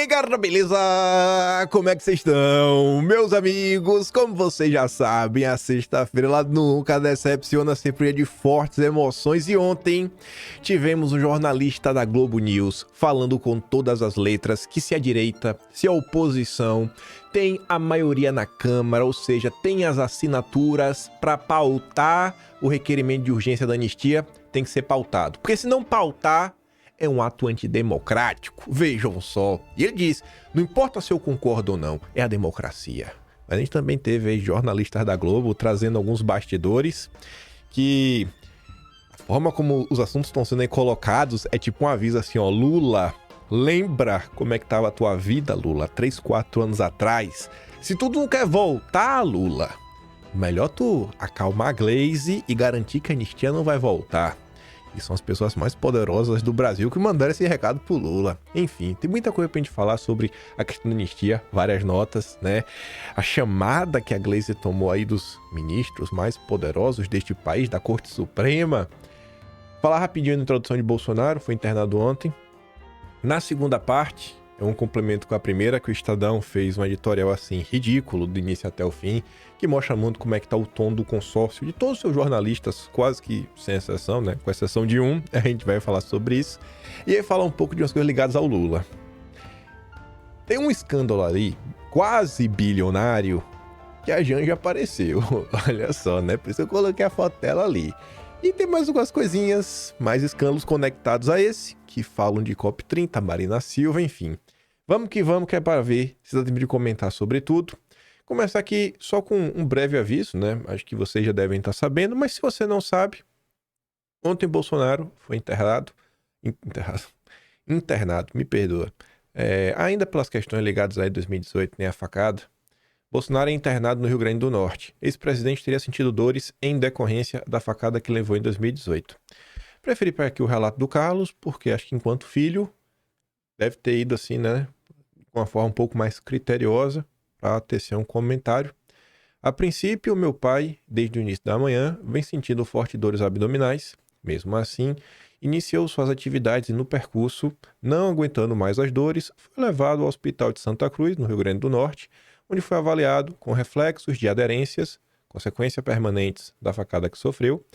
aí, galera, beleza? Como é que vocês estão? Meus amigos, como vocês já sabem, a sexta-feira ela nunca decepciona, sempre é de fortes emoções. E ontem tivemos um jornalista da Globo News falando com todas as letras que se a direita, se a oposição tem a maioria na Câmara, ou seja, tem as assinaturas para pautar o requerimento de urgência da anistia, tem que ser pautado. Porque se não pautar, é um ato antidemocrático, vejam só. E ele diz, não importa se eu concordo ou não, é a democracia. Mas a gente também teve aí jornalistas da Globo trazendo alguns bastidores que a forma como os assuntos estão sendo aí colocados é tipo um aviso assim, ó, Lula, lembra como é que tava a tua vida, Lula, 3, 4 anos atrás? Se tu não quer voltar, Lula, melhor tu acalmar a Glaze e garantir que a anistia não vai voltar. E são as pessoas mais poderosas do Brasil que mandaram esse recado pro Lula. Enfim, tem muita coisa pra gente falar sobre a questão da anistia, várias notas, né? A chamada que a Glaze tomou aí dos ministros mais poderosos deste país, da Corte Suprema. Falar rapidinho da introdução de Bolsonaro, foi internado ontem. Na segunda parte, é um complemento com a primeira, que o Estadão fez um editorial assim, ridículo, do início até o fim, que mostra muito como é que tá o tom do consórcio de todos os seus jornalistas, quase que sem exceção, né? Com exceção de um, a gente vai falar sobre isso. E aí falar um pouco de umas coisas ligadas ao Lula. Tem um escândalo ali, quase bilionário, que a Janja apareceu. Olha só, né? Por isso eu coloquei a foto dela ali. E tem mais algumas coisinhas, mais escândalos conectados a esse, que falam de COP30, Marina Silva, enfim. Vamos, que é para ver se dá tempo de comentar sobre tudo. Começar aqui só com um breve aviso, né? Acho que vocês já devem estar sabendo, mas se você não sabe, ontem Bolsonaro foi internado, me perdoa. Ainda pelas questões ligadas a 2018, nem a facada, Bolsonaro é internado no Rio Grande do Norte. Ex-presidente teria sentido dores em decorrência da facada que levou em 2018. Preferi para aqui o relato do Carlos, porque acho que enquanto filho, deve ter ido assim, né? Com uma forma um pouco mais criteriosa, para tecer um comentário. A princípio, meu pai, desde o início da manhã, vem sentindo fortes dores abdominais. Mesmo assim, iniciou suas atividades e no percurso, não aguentando mais as dores, foi levado ao Hospital de Santa Cruz, no Rio Grande do Norte, onde foi avaliado com reflexos de aderências, consequências permanentes da facada que sofreu,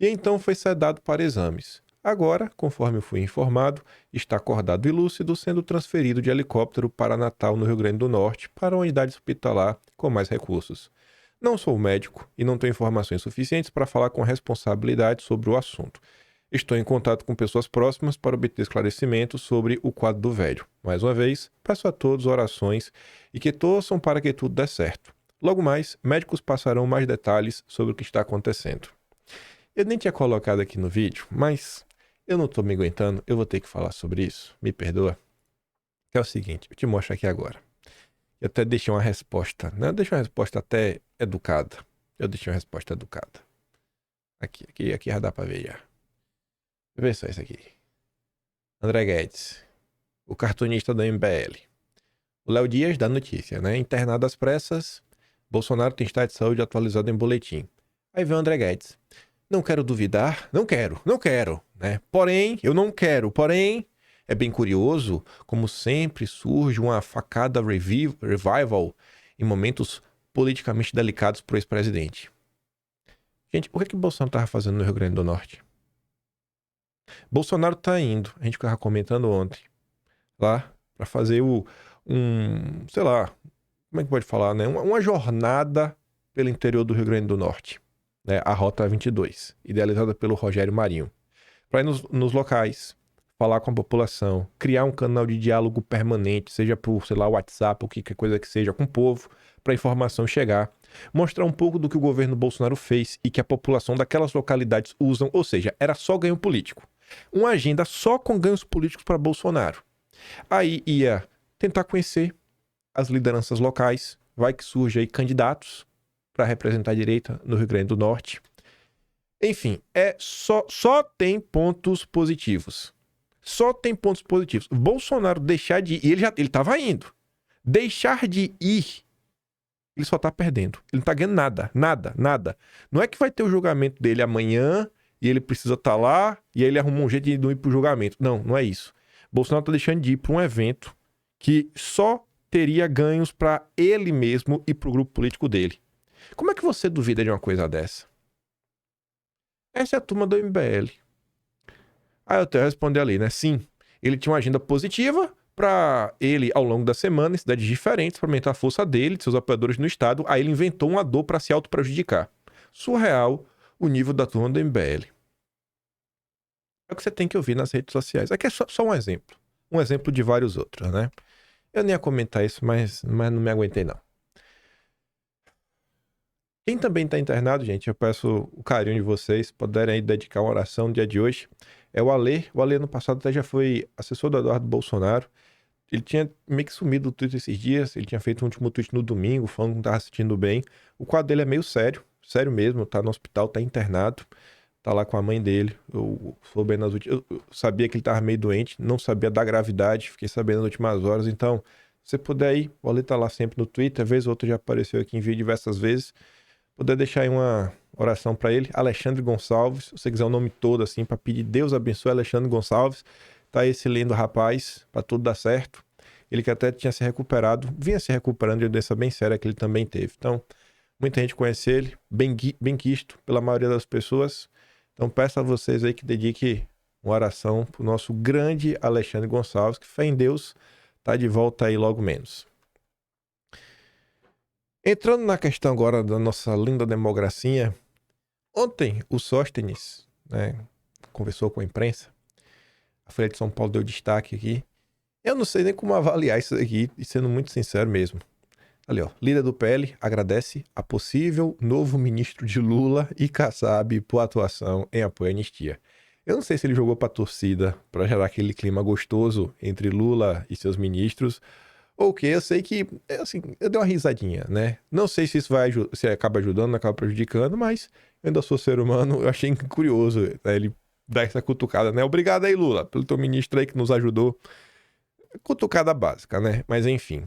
e então foi sedado para exames. Agora, conforme fui informado, está acordado e lúcido, sendo transferido de helicóptero para Natal, no Rio Grande do Norte, para uma unidade hospitalar com mais recursos. Não sou médico e não tenho informações suficientes para falar com responsabilidade sobre o assunto. Estou em contato com pessoas próximas para obter esclarecimentos sobre o quadro do velho. Mais uma vez, peço a todos orações e que torçam para que tudo dê certo. Logo mais, médicos passarão mais detalhes sobre o que está acontecendo. Eu nem tinha colocado aqui no vídeo, mas eu não estou me aguentando, eu vou ter que falar sobre isso, me perdoa. Que é o seguinte, eu te mostro aqui agora. Eu até deixei uma resposta, né? Eu deixei uma resposta até educada. Aqui já dá para ver já. Vê só isso aqui. André Guedes, o cartunista do MBL. O Léo Dias dá notícia, né? Internado às pressas, Bolsonaro tem estado de saúde atualizado em boletim. Aí vem o André Guedes. Não quero duvidar, não quero, né? Porém, é bem curioso, como sempre surge uma facada revival em momentos politicamente delicados para o ex-presidente. Gente, o que o Bolsonaro estava fazendo no Rio Grande do Norte? Bolsonaro tá indo, a gente ficava comentando ontem, lá para fazer sei lá, como é que pode falar, né? Uma jornada pelo interior do Rio Grande do Norte, né? A Rota 22, idealizada pelo Rogério Marinho. Para ir nos locais, falar com a população, criar um canal de diálogo permanente, seja por, sei lá, WhatsApp ou qualquer coisa que seja, com o povo, para a informação chegar. Mostrar um pouco do que o governo Bolsonaro fez e que a população daquelas localidades usam, ou seja, era só ganho político. Uma agenda só com ganhos políticos para Bolsonaro. Aí ia tentar conhecer as lideranças locais, vai que surge aí candidatos para representar a direita no Rio Grande do Norte. Enfim, só tem pontos positivos. Bolsonaro deixar de ir, ele estava indo. Deixar de ir, ele só tá perdendo. Ele não tá ganhando nada. Não é que vai ter o julgamento dele amanhã e ele precisa estar lá e aí ele arruma um jeito de não ir pro julgamento. Não é isso. Bolsonaro tá deixando de ir para um evento que só teria ganhos para ele mesmo e para o grupo político dele. Como é que você duvida de uma coisa dessa? Essa é a turma do MBL. Aí eu até respondi ali, né? Sim, ele tinha uma agenda positiva para ele, ao longo da semana, em cidades diferentes, para aumentar a força dele, de seus apoiadores no estado. Aí ele inventou uma dor para se auto-prejudicar. Surreal o nível da turma do MBL. É o que você tem que ouvir nas redes sociais. Aqui é só um exemplo. Um exemplo de vários outros, né? Eu nem ia comentar isso, mas não me aguentei, não. Quem também está internado, gente, eu peço o carinho de vocês, puderem aí dedicar uma oração no dia de hoje, é o Alê. O Alê, no passado, até já foi assessor do Eduardo Bolsonaro. Ele tinha meio que sumido do Twitter esses dias, ele tinha feito um último tweet no domingo, falando que não estava se sentindo bem. O quadro dele é meio sério, sério mesmo, tá no hospital, tá internado, tá lá com a mãe dele. Eu sabia que ele tava meio doente, não sabia da gravidade, fiquei sabendo nas últimas horas. Então, se você puder ir, o Alê tá lá sempre no Twitter, vez ou outra já apareceu aqui em vídeo diversas vezes. Puder deixar aí uma oração para ele, Alexandre Gonçalves, se você quiser o nome todo assim, para pedir Deus abençoe Alexandre Gonçalves, tá esse lindo rapaz, para tudo dar certo. Ele que até tinha se recuperado, vinha se recuperando de uma doença bem séria que ele também teve. Então, muita gente conhece ele, bem quisto pela maioria das pessoas. Então, peço a vocês aí que dediquem uma oração pro nosso grande Alexandre Gonçalves, que fé em Deus, tá de volta aí logo menos. Entrando na questão agora da nossa linda democracia, ontem o Sóstenes, né, conversou com a imprensa, a Folha de São Paulo deu destaque aqui. Eu não sei nem como avaliar isso aqui, e sendo muito sincero mesmo. Ali, ó, líder do PL agradece a possível novo ministro de Lula e Kassab por atuação em apoio à anistia. Eu não sei se ele jogou pra torcida para gerar aquele clima gostoso entre Lula e seus ministros, ou que eu sei que, assim, eu dei uma risadinha, né? Não sei se isso se acaba ajudando, acaba prejudicando, mas eu ainda sou ser humano, eu achei curioso, né, ele dar essa cutucada, né? Obrigado aí, Lula, pelo teu ministro aí que nos ajudou. Cutucada básica, né? Mas enfim.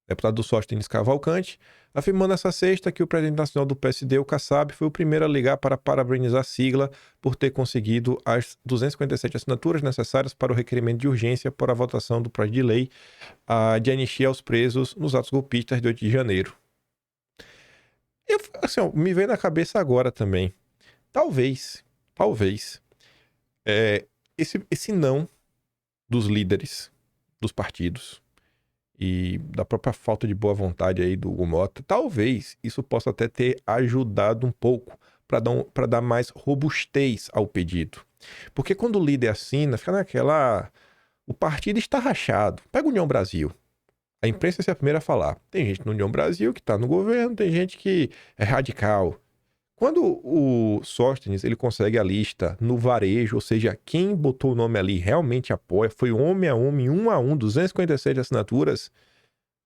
Deputado Sóstenes Cavalcante afirmou nessa sexta que o presidente nacional do PSD, o Kassab, foi o primeiro a ligar para parabenizar a sigla por ter conseguido as 257 assinaturas necessárias para o requerimento de urgência para a votação do projeto de lei de anistia aos presos nos atos golpistas de 8 de janeiro. Assim, ó, me veio na cabeça agora também. Talvez, esse não dos líderes dos partidos e da própria falta de boa vontade aí do Hugo Mota, talvez isso possa até ter ajudado um pouco para dar mais robustez ao pedido. Porque quando o líder assina, fica naquela... O partido está rachado. Pega a União Brasil. A imprensa é a primeira a falar. Tem gente na União Brasil que está no governo, tem gente que é radical. Quando o Sóstenes ele consegue a lista no varejo, ou seja, quem botou o nome ali realmente apoia, foi homem a homem, 257 assinaturas,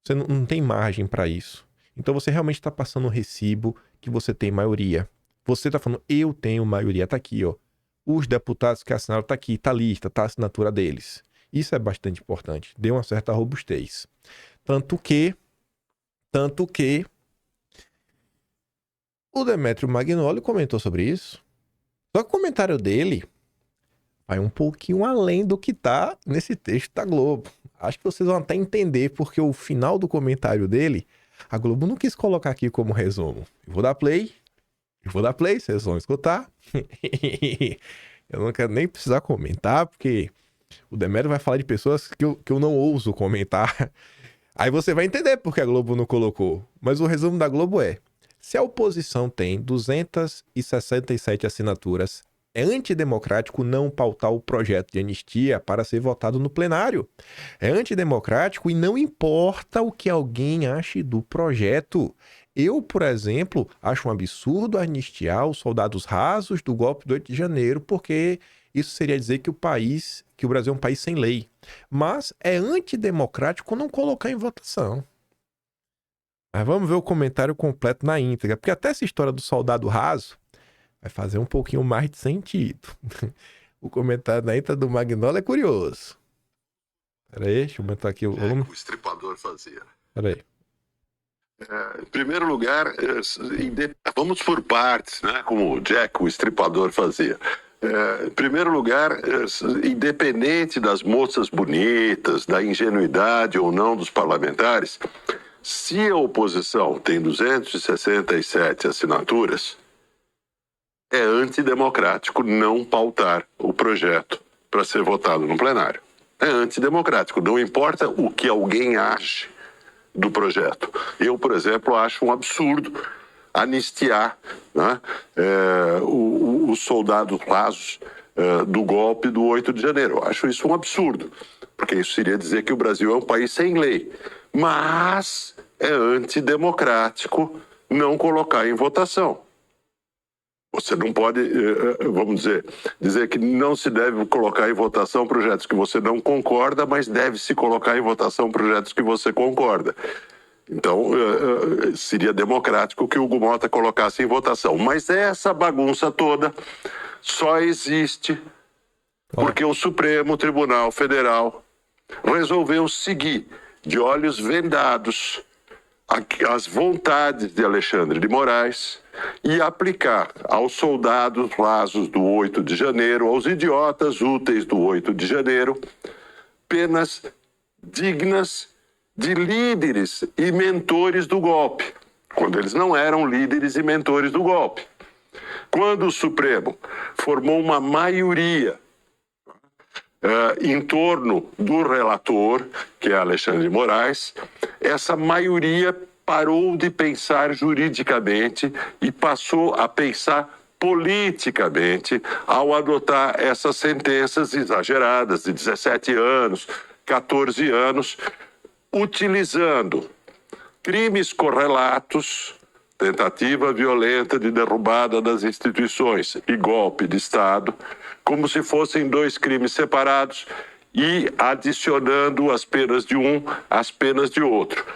você não tem margem para isso. Então você realmente está passando um recibo que você tem maioria. Você está falando, eu tenho maioria, tá aqui, ó. Os deputados que assinaram, tá aqui, tá a lista, tá a assinatura deles. Isso é bastante importante, deu uma certa robustez. Tanto que o Demetrio Magnoli comentou sobre isso. Só que o comentário dele vai um pouquinho além do que tá nesse texto da Globo. Acho que vocês vão até entender porque o final do comentário dele, a Globo não quis colocar aqui como resumo. Eu vou dar play, vocês vão escutar. Eu não quero nem precisar comentar, porque o Demetrio vai falar de pessoas que eu não ouso comentar. Aí você vai entender porque a Globo não colocou. Mas o resumo da Globo é: se a oposição tem 267 assinaturas, é antidemocrático não pautar o projeto de anistia para ser votado no plenário. É antidemocrático e não importa o que alguém ache do projeto. Eu, por exemplo, acho um absurdo anistiar os soldados rasos do golpe do 8 de janeiro, porque isso seria dizer que o Brasil é um país sem lei. Mas é antidemocrático não colocar em votação. Mas vamos ver o comentário completo na íntegra, porque até essa história do soldado raso vai fazer um pouquinho mais de sentido. O comentário na íntegra do Magnoli é curioso. Pera aí, deixa eu aumentar aqui o volume. O estripador fazia. Pera aí. Em primeiro lugar, vamos por partes, né? Como o Jack, o estripador, fazia. Em primeiro lugar, independente das moças bonitas, da ingenuidade ou não dos parlamentares, se a oposição tem 267 assinaturas, é antidemocrático não pautar o projeto para ser votado no plenário. É antidemocrático, não importa o que alguém ache do projeto. Eu, por exemplo, acho um absurdo anistiar, né, os soldados rasos do golpe do 8 de janeiro. Eu acho isso um absurdo, porque isso seria dizer que o Brasil é um país sem lei. Mas é antidemocrático não colocar em votação. Você não pode, vamos dizer que não se deve colocar em votação projetos que você não concorda, mas deve-se colocar em votação projetos que você concorda. Então, seria democrático que o Hugo Mota colocasse em votação. Mas essa bagunça toda só existe porque o Supremo Tribunal Federal resolveu seguir de olhos vendados as vontades de Alexandre de Moraes e aplicar aos soldados rasos do 8 de janeiro, aos idiotas úteis do 8 de janeiro, penas dignas de líderes e mentores do golpe, quando eles não eram líderes e mentores do golpe. Quando o Supremo formou uma maioria em torno do relator, que é Alexandre de Moraes, essa maioria parou de pensar juridicamente e passou a pensar politicamente ao adotar essas sentenças exageradas de 17 anos, 14 anos, utilizando crimes correlatos, tentativa violenta de derrubada das instituições e golpe de Estado, como se fossem dois crimes separados e adicionando as penas de um às penas de outro.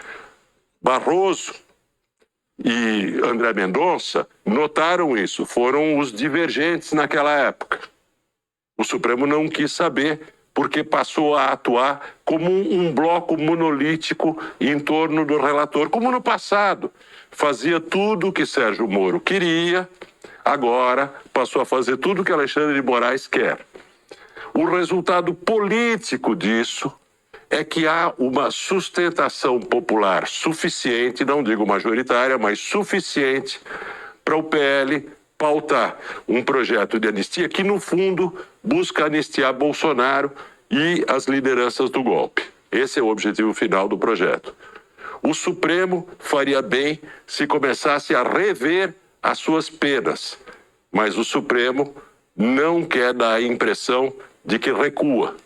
Barroso e André Mendonça notaram isso, foram os divergentes naquela época. O Supremo não quis saber porque passou a atuar como um bloco monolítico em torno do relator, como no passado. Fazia tudo o que Sérgio Moro queria, agora passou a fazer tudo o que Alexandre de Moraes quer. O resultado político disso é que há uma sustentação popular suficiente, não digo majoritária, mas suficiente para o PL pautar um projeto de anistia que, no fundo, busca anistiar Bolsonaro e as lideranças do golpe. Esse é o objetivo final do projeto. O Supremo faria bem se começasse a rever as suas penas, mas o Supremo não quer dar a impressão de que recua.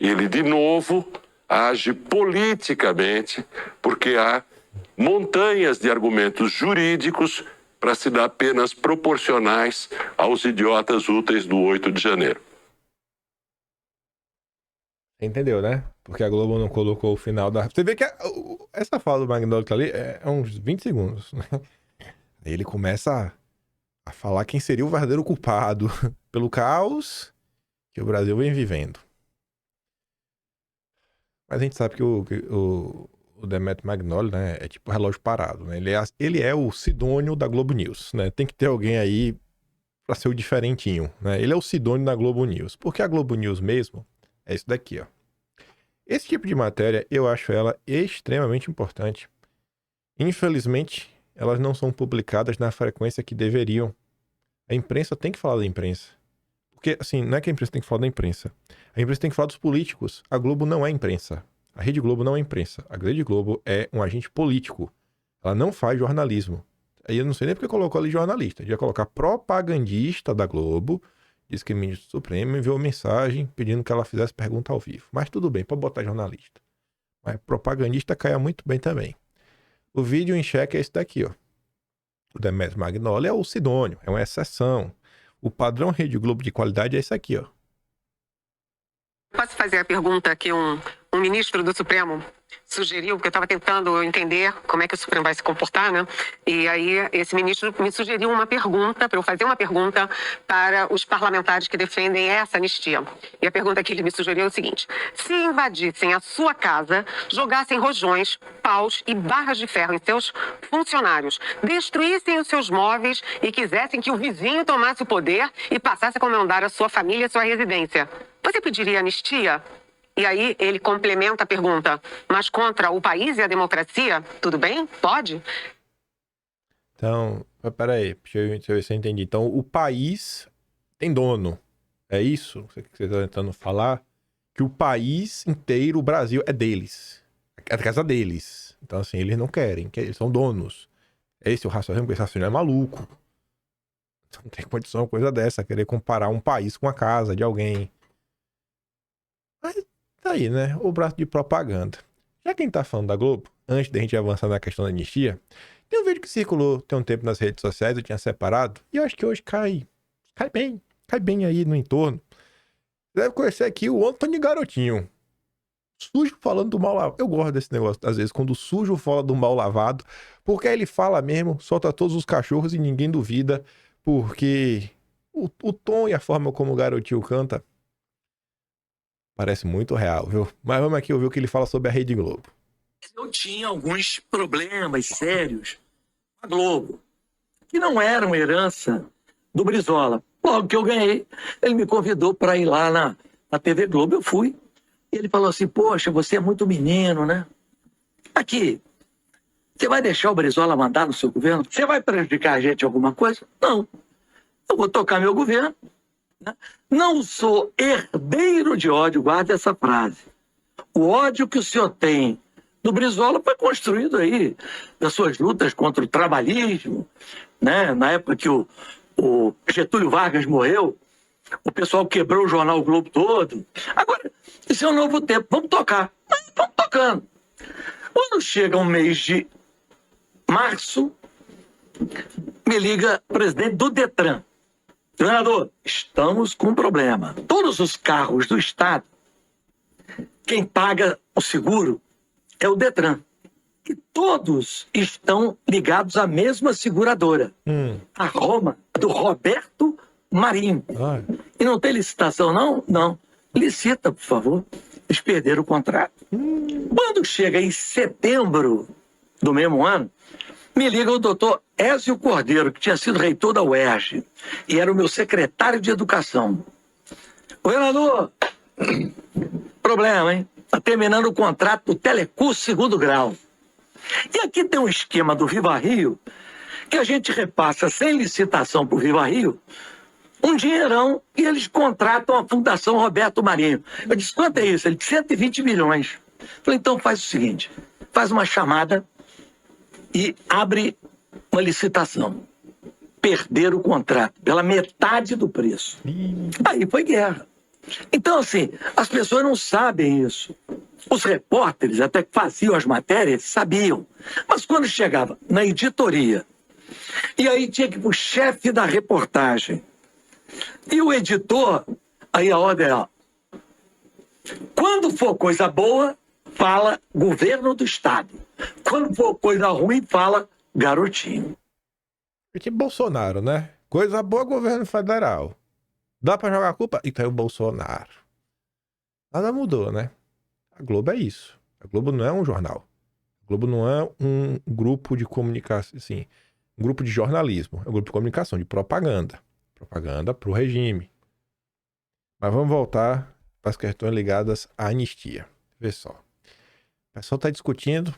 Ele, de novo, age politicamente porque há montanhas de argumentos jurídicos para se dar penas proporcionais aos idiotas úteis do 8 de janeiro. Entendeu, né? Porque a Globo não colocou o final da... Você vê que essa fala do Magnolog ali é uns 20 segundos, né? Ele começa a falar quem seria o verdadeiro culpado pelo caos que o Brasil vem vivendo. Mas a gente sabe que o Demetrio Magnoli, né, é tipo relógio parado, né? Ele é o Sidônio da Globo News, né? Tem que ter alguém aí pra ser o diferentinho, né? Ele é o Sidônio da Globo News. Porque a Globo News mesmo é isso daqui, ó. Esse tipo de matéria, eu acho ela extremamente importante. Infelizmente, elas não são publicadas na frequência que deveriam. A imprensa tem que falar da imprensa. Porque, assim, não é que a imprensa tem que falar da imprensa. A imprensa tem que falar dos políticos. A Globo não é imprensa. A Rede Globo não é imprensa. A Rede Globo é um agente político. Ela não faz jornalismo. Aí eu não sei nem porque colocou ali jornalista. Devia colocar propagandista da Globo. Diz que o ministro do Supremo enviou mensagem pedindo que ela fizesse pergunta ao vivo. Mas tudo bem, pode botar jornalista. Mas propagandista caia muito bem também. O vídeo em xeque é esse daqui, ó. O Demetrio Magnoli é o Sidônio, é uma exceção. O padrão Rede Globo de qualidade é esse aqui, ó. Posso fazer a pergunta que um ministro do Supremo sugeriu, porque eu estava tentando entender como é que o Supremo vai se comportar, né? E aí esse ministro me sugeriu uma pergunta, para eu fazer uma pergunta para os parlamentares que defendem essa anistia. E a pergunta que ele me sugeriu é o seguinte: se invadissem a sua casa, jogassem rojões, paus e barras de ferro em seus funcionários, destruíssem os seus móveis e quisessem que o vizinho tomasse o poder e passasse a comandar a sua família e a sua residência, você pediria anistia? E aí ele complementa a pergunta: mas contra o país e a democracia, tudo bem? Pode? Então, peraí, deixa eu ver se eu entendi. Então, o país tem dono. É isso que você está tentando falar? Que o país inteiro, o Brasil, é deles. É a casa deles. Então, assim, eles não querem, eles são donos. Esse é o raciocínio, porque esse raciocínio é maluco. Não tem condição uma coisa dessa, querer comparar um país com a casa de alguém. Mas tá aí, né? O braço de propaganda. Já quem tá falando da Globo, antes da gente avançar na questão da anistia, tem um vídeo que circulou tem um tempo nas redes sociais, eu tinha separado, e eu acho que hoje cai bem aí no entorno. Você deve conhecer aqui o Antônio Garotinho. Sujo falando do mal lavado. Eu gosto desse negócio, às vezes, quando o sujo fala do mal lavado, porque aí ele fala mesmo, solta todos os cachorros e ninguém duvida, porque o tom e a forma como o Garotinho canta parece muito real, viu? Mas vamos aqui ouvir o que ele fala sobre a Rede Globo. Eu tinha alguns problemas sérios com a Globo, que não eram herança do Brizola. Logo que eu ganhei, ele me convidou para ir lá na TV Globo, eu fui. E ele falou assim: poxa, você é muito menino, né? Aqui, você vai deixar o Brizola mandar no seu governo? Você vai prejudicar a gente em alguma coisa? Não. Eu vou tocar meu governo. Né? Não sou herdeiro de ódio, guarda essa frase. O ódio que o senhor tem do Brizola foi construído aí das suas lutas contra o trabalhismo, né? Na época que o Getúlio Vargas morreu, o pessoal quebrou o jornal o Globo todo. Agora, esse é um novo tempo, vamos tocar. Vamos tocando. Quando chega um mês de março, me liga o presidente do Detran: governador, estamos com um problema. Todos os carros do Estado, quem paga o seguro é o Detran. E todos estão ligados à mesma seguradora, a Roma, do Roberto Marinho. E não tem licitação, não? Não. Licita, por favor. Eles perderam o contrato. Quando chega em setembro do mesmo ano, me liga o doutor Ézio Cordeiro, que tinha sido reitor da UERJ e era o meu secretário de educação. Governador, problema, hein? Está terminando o contrato do Telecurso segundo grau. E aqui tem um esquema do Viva Rio que a gente repassa sem licitação para o Viva Rio um dinheirão e eles contratam a Fundação Roberto Marinho. Eu disse: quanto é isso? Ele disse: 120 milhões. Falei: então faz o seguinte, faz uma chamada e abre uma licitação. Perderam o contrato pela metade do preço. Aí foi guerra. Então, assim, as pessoas não sabem isso. Os repórteres, até que faziam as matérias, sabiam. Mas quando chegava na editoria, e aí tinha que ir para o chefe da reportagem, e o editor, aí a ordem é: ó, quando for coisa boa, fala governo do Estado. Quando for coisa ruim, fala Garotinho. É tipo Bolsonaro, né? Coisa boa, governo federal. Dá pra jogar a culpa? Então é o Bolsonaro. Nada mudou, né? A Globo é isso. A Globo não é um jornal. A Globo não é um grupo de comunicação, assim, um grupo de jornalismo. É um grupo de comunicação, de propaganda. Propaganda pro regime. Mas vamos voltar para as questões ligadas à anistia. Vê só. O pessoal tá discutindo,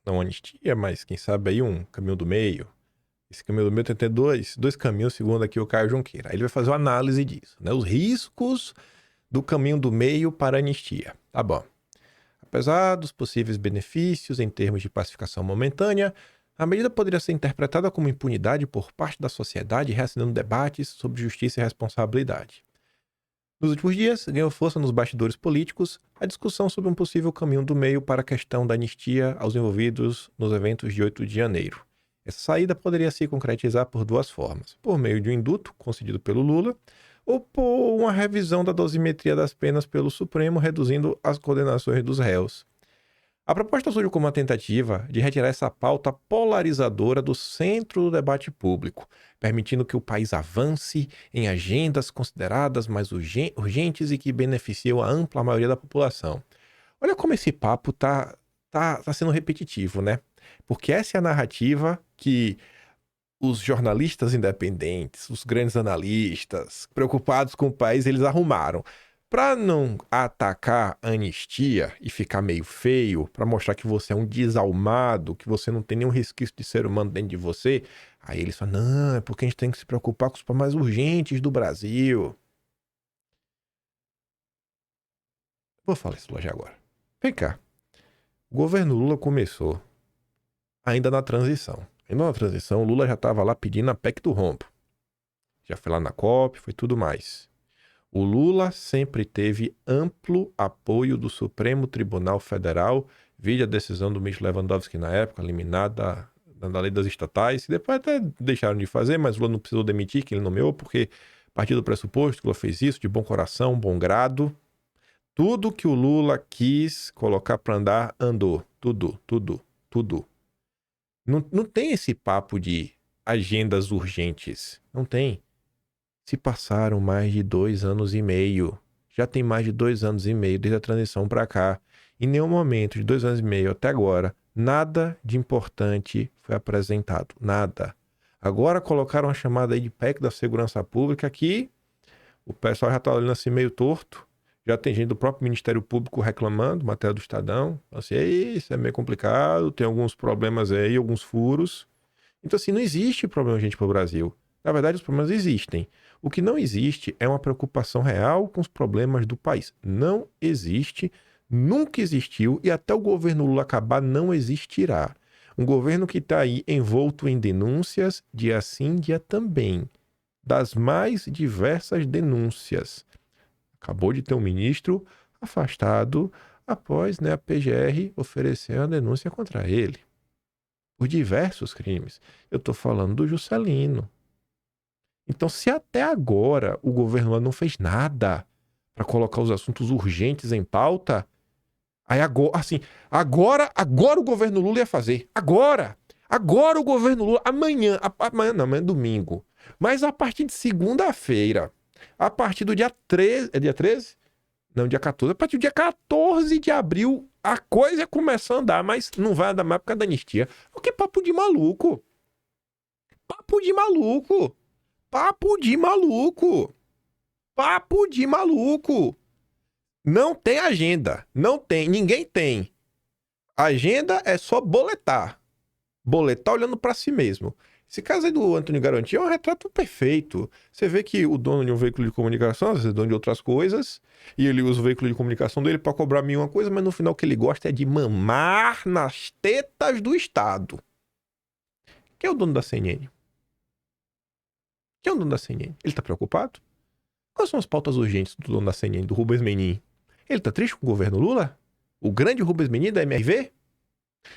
não anistia, mas quem sabe aí um caminho do meio. Esse caminho do meio tem que ter dois caminhos, segundo aqui o Caio Junqueira. Aí ele vai fazer uma análise disso, né? Os riscos do caminho do meio para a anistia. Tá bom. Apesar dos possíveis benefícios em termos de pacificação momentânea, a medida poderia ser interpretada como impunidade por parte da sociedade, reacendando debates sobre justiça e responsabilidade. Nos últimos dias, ganhou força nos bastidores políticos a discussão sobre um possível caminho do meio para a questão da anistia aos envolvidos nos eventos de 8 de janeiro. Essa saída poderia se concretizar por duas formas: por meio de um indulto concedido pelo Lula, opor uma revisão da dosimetria das penas pelo Supremo, reduzindo as condenações dos réus. A proposta surge como uma tentativa de retirar essa pauta polarizadora do centro do debate público, permitindo que o país avance em agendas consideradas mais urgentes e que beneficiam a ampla maioria da população. Olha como esse papo tá sendo repetitivo, né? Porque essa é a narrativa que os jornalistas independentes, os grandes analistas, preocupados com o país, eles arrumaram. Para não atacar a anistia e ficar meio feio, para mostrar que você é um desalmado, que você não tem nenhum resquício de ser humano dentro de você, aí eles falam, não, é porque a gente tem que se preocupar com os problemas mais urgentes do Brasil. Vou falar isso já agora. Vem cá. O governo Lula começou ainda na transição. Ainda na transição, o Lula já estava lá pedindo a PEC do rombo. Já foi lá na COP, foi tudo mais. O Lula sempre teve amplo apoio do Supremo Tribunal Federal, vide a decisão do ministro Lewandowski na época, eliminada da lei das estatais, que depois até deixaram de fazer, mas o Lula não precisou demitir, que ele nomeou, porque a partir do pressuposto, o Lula fez isso de bom coração, bom grado. Tudo que o Lula quis colocar para andar, andou. Tudo. Não tem esse papo de agendas urgentes. Não tem. Se passaram mais de 2 anos e meio. Já tem mais de 2 anos e meio desde a transição para cá. Em nenhum momento de 2 anos e meio até agora, nada de importante foi apresentado. Nada. Agora colocaram uma chamada aí de PEC da Segurança Pública que o pessoal já está olhando assim meio torto. Já tem gente do próprio Ministério Público reclamando, matéria do Estadão. Assim, isso é meio complicado, tem alguns problemas aí, alguns furos. Então assim, não existe problema, gente, para o Brasil. Na verdade, os problemas existem. O que não existe é uma preocupação real com os problemas do país. Não existe, nunca existiu e até o governo Lula acabar não existirá. Um governo que está aí envolto em denúncias, dia sim, dia também. Das mais diversas denúncias. Acabou de ter um ministro afastado após a PGR oferecer uma denúncia contra ele. Por diversos crimes. Eu estou falando do Juscelino. Então, se até agora o governo não fez nada para colocar os assuntos urgentes em pauta, aí agora o governo Lula ia fazer. Agora o governo Lula, amanhã é domingo. Mas a partir de segunda-feira, a partir do dia 13, é dia 13? Não, dia 14. A partir do dia 14 de abril, a coisa começa a andar, mas não vai andar mais por causa da anistia. O que papo de maluco? Papo de maluco! Não tem agenda. Não tem. Ninguém tem. Agenda é só boletar. Boletar olhando para si mesmo. Esse caso aí do Antônio Garantia é um retrato perfeito. Você vê que o dono de um veículo de comunicação, às vezes dono de outras coisas, e ele usa o veículo de comunicação dele para cobrar mil uma coisa, mas no final o que ele gosta é de mamar nas tetas do Estado. Quem é o dono da CNN? Quem é o dono da CNN? Ele tá preocupado? Quais são as pautas urgentes do dono da CNN, do Rubens Menin? Ele tá triste com o governo Lula? O grande Rubens Menin da MRV?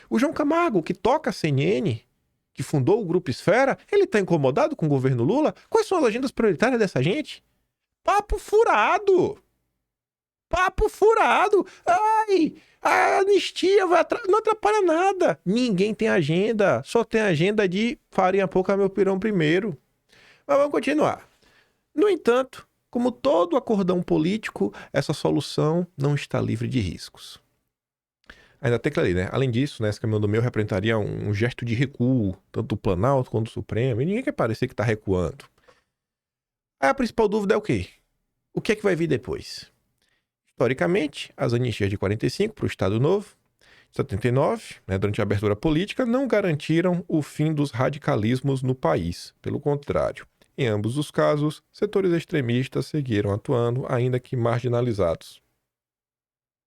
O João Camargo, que toca a CNN, que fundou o Grupo Esfera, ele tá incomodado com o governo Lula? Quais são as agendas prioritárias dessa gente? Papo furado! Ai, a anistia não atrapalha nada. Ninguém tem agenda. Só tem agenda de farinha pouca, meu pirão primeiro. Mas vamos continuar. No entanto, como todo acordão político, essa solução não está livre de riscos. Ainda tem que ali, né? Além disso, esse caminhão do meio representaria um gesto de recuo, tanto do Planalto quanto do Supremo, e ninguém quer parecer que está recuando. Aí a principal dúvida é o quê? O que é que vai vir depois? Historicamente, as anistias de 45 para o Estado Novo, 79, durante a abertura política, não garantiram o fim dos radicalismos no país. Pelo contrário, em ambos os casos, setores extremistas seguiram atuando, ainda que marginalizados.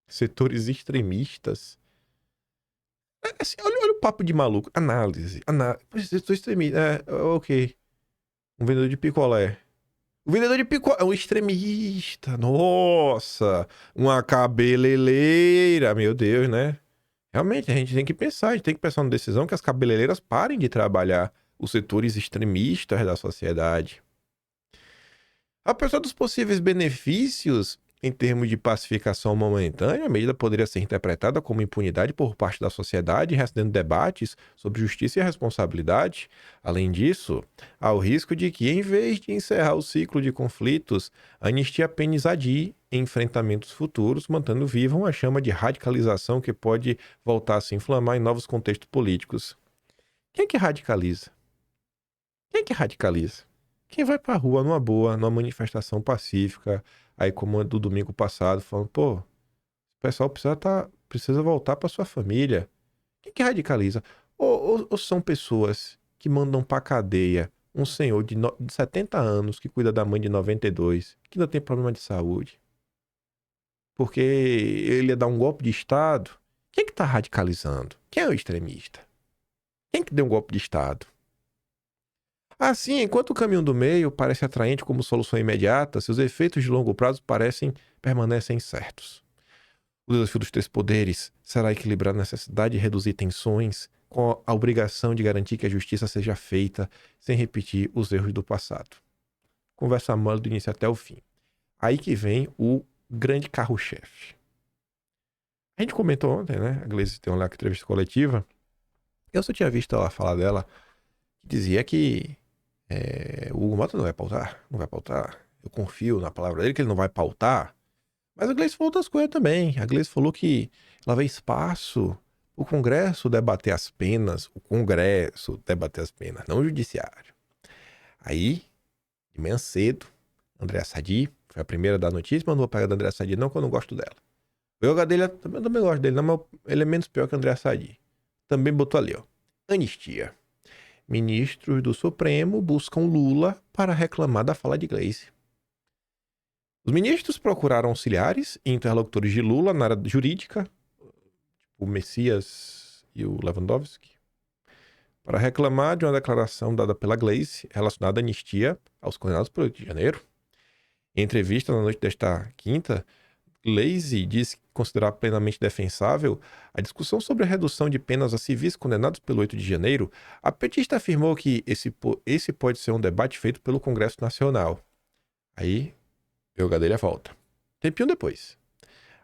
Setores extremistas? Assim, olha o papo de maluco. Análise. Setor extremista. Ok. Um vendedor de picolé. O vendedor de picolé é um extremista. Nossa! Uma cabeleireira. Meu Deus, né? Realmente, a gente tem que pensar numa decisão que as cabeleireiras parem de trabalhar os setores extremistas da sociedade. Apesar dos possíveis benefícios em termos de pacificação momentânea, a medida poderia ser interpretada como impunidade por parte da sociedade, reacendendo debates sobre justiça e responsabilidade. Além disso, há o risco de que, em vez de encerrar o ciclo de conflitos, a anistia apenas adie enfrentamentos futuros, mantendo viva uma chama de radicalização que pode voltar a se inflamar em novos contextos políticos. Quem é que radicaliza? Quem é que radicaliza? Quem vai pra rua numa boa, numa manifestação pacífica, aí como a do domingo passado, falando, pô, o pessoal precisa voltar pra sua família. Quem que radicaliza? Ou são pessoas que mandam pra cadeia um senhor de 70 anos que cuida da mãe de 92, que ainda tem problema de saúde, porque ele ia dar um golpe de Estado? Quem que tá radicalizando? Quem é o extremista? Quem que deu um golpe de Estado? Assim, enquanto o caminho do meio parece atraente como solução imediata, seus efeitos de longo prazo permanecem incertos. O desafio dos três poderes será equilibrar a necessidade de reduzir tensões com a obrigação de garantir que a justiça seja feita sem repetir os erros do passado. Conversa mole do início até o fim. Aí que vem o grande carro-chefe. A gente comentou ontem, né? A Gleice tem uma entrevista coletiva. Eu só tinha visto ela falar dela, que dizia que o Hugo Mota não vai pautar. Eu confio na palavra dele que ele não vai pautar. Mas a Gleice falou outras coisas também. A Gleice falou que ela vê espaço o Congresso debater as penas. Não o Judiciário. Aí, de manhã cedo, Andréa Sadi foi a primeira da notícia, mas não vou pegar da Andréa Sadi não, que eu não gosto dela. O yoga dele, eu também gosto dele, não, mas ele é menos pior que a Andréa Sadi. Também botou ali, ó. Anistia. Ministros do Supremo buscam Lula para reclamar da fala de Gleice. Os ministros procuraram auxiliares e interlocutores de Lula na área jurídica, o Messias e o Lewandowski, para reclamar de uma declaração dada pela Gleice relacionada à anistia aos condenados pelo 8 de janeiro. Em entrevista na noite desta quinta, Gleice disse considerar plenamente defensável a discussão sobre a redução de penas a civis condenados pelo 8 de janeiro. A petista afirmou que esse pode ser um debate feito pelo Congresso Nacional. Aí, veio o Gadelha volta. Tempinho depois,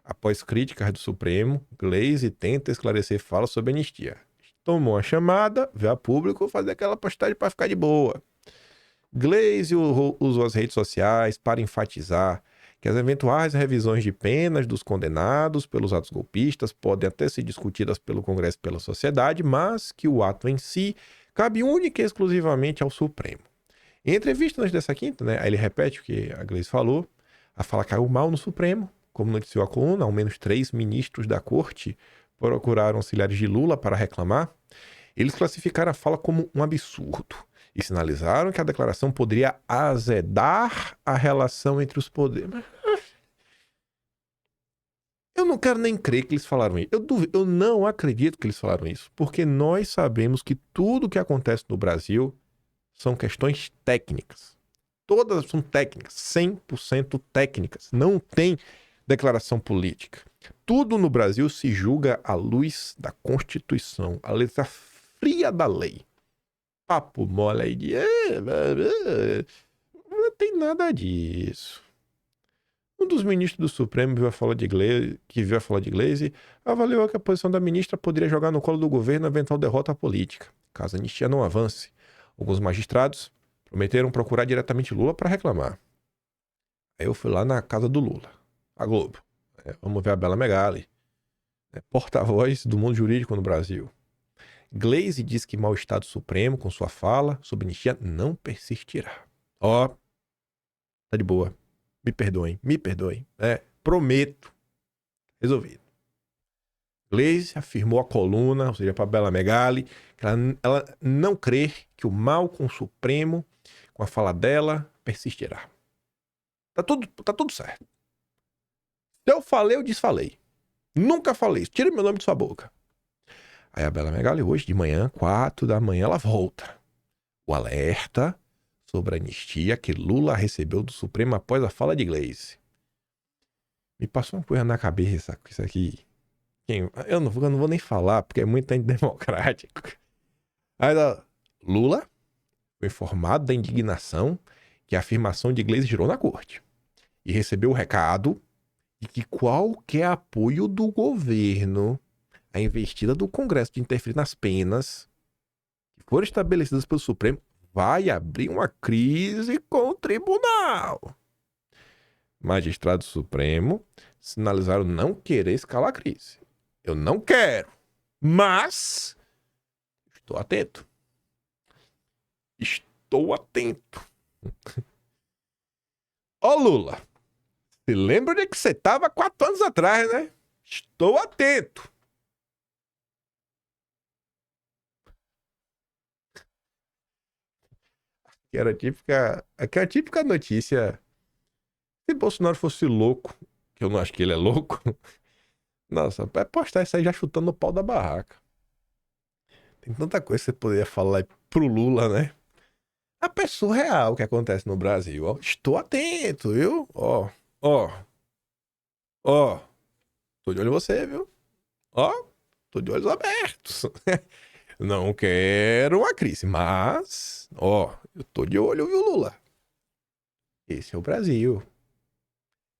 após críticas do Supremo, Gleice tenta esclarecer fala sobre anistia. Tomou a chamada, veio a público fazer aquela postagem para ficar de boa. Gleice usou as redes sociais para enfatizar que as eventuais revisões de penas dos condenados pelos atos golpistas podem até ser discutidas pelo Congresso e pela sociedade, mas que o ato em si cabe única e exclusivamente ao Supremo. Em entrevista antes dessa quinta, né, aí ele repete o que a Gleice falou, a fala caiu mal no Supremo, como noticiou a coluna, ao menos 3 ministros da corte procuraram auxiliares de Lula para reclamar. Eles classificaram a fala como um absurdo e sinalizaram que a declaração poderia azedar a relação entre os poderes. Eu não quero nem crer que eles falaram isso. Eu não acredito que eles falaram isso, porque nós sabemos que tudo que acontece no Brasil são questões técnicas. Todas são técnicas, 100% técnicas. Não tem declaração política. Tudo no Brasil se julga à luz da Constituição, a letra fria da lei. Papo mole aí de... Não tem nada disso. Um dos ministros do Supremo viu a fala de Gleice, avaliou que a posição da ministra poderia jogar no colo do governo a eventual derrota política, caso a anistia não avance. Alguns magistrados prometeram procurar diretamente Lula para reclamar. Aí eu fui lá na casa do Lula, a Globo. Vamos ver a Bela Megali, porta-voz do mundo jurídico no Brasil. Gleice diz que mal-estar do Supremo com sua fala sobre anistia não persistirá. Tá de boa. Me perdoem. Prometo. Resolvido. Gleice afirmou à coluna, ou seja, para Bela Megali, que ela não crê que o mal com o Supremo, com a fala dela, persistirá. Tá tudo certo. Se eu falei, eu desfalei. Nunca falei isso. Tira meu nome de sua boca. Aí a Bela Megali hoje de manhã, 4 da manhã, ela volta. O alerta sobre a anistia que Lula recebeu do Supremo após a fala de Gleice. Me passou uma coisa na cabeça com isso aqui. Eu não vou nem falar, porque é muito antidemocrático. Aí Lula foi informado da indignação que a afirmação de Gleisi girou na corte e recebeu o recado de que qualquer apoio do governo à investida do Congresso de interferir nas penas que foram estabelecidas pelo Supremo vai abrir uma crise com o tribunal. Magistrados do Supremo sinalizaram não querer escalar a crise. Eu não quero, mas estou atento. Estou atento. Ó Lula, se lembra de que você estava 4 anos atrás, né? Estou atento. Que era a típica notícia. Se Bolsonaro fosse louco, que eu não acho que ele é louco, nossa, vai postar isso aí já chutando o pau da barraca. Tem tanta coisa que você poderia falar aí pro Lula, né? A pessoa real que acontece no Brasil, ó. Estou atento, viu? Ó. Tô de olho em você, viu? Ó, tô de olhos abertos. Não quero uma crise, mas, ó, eu tô de olho, viu, Lula? Esse é o Brasil.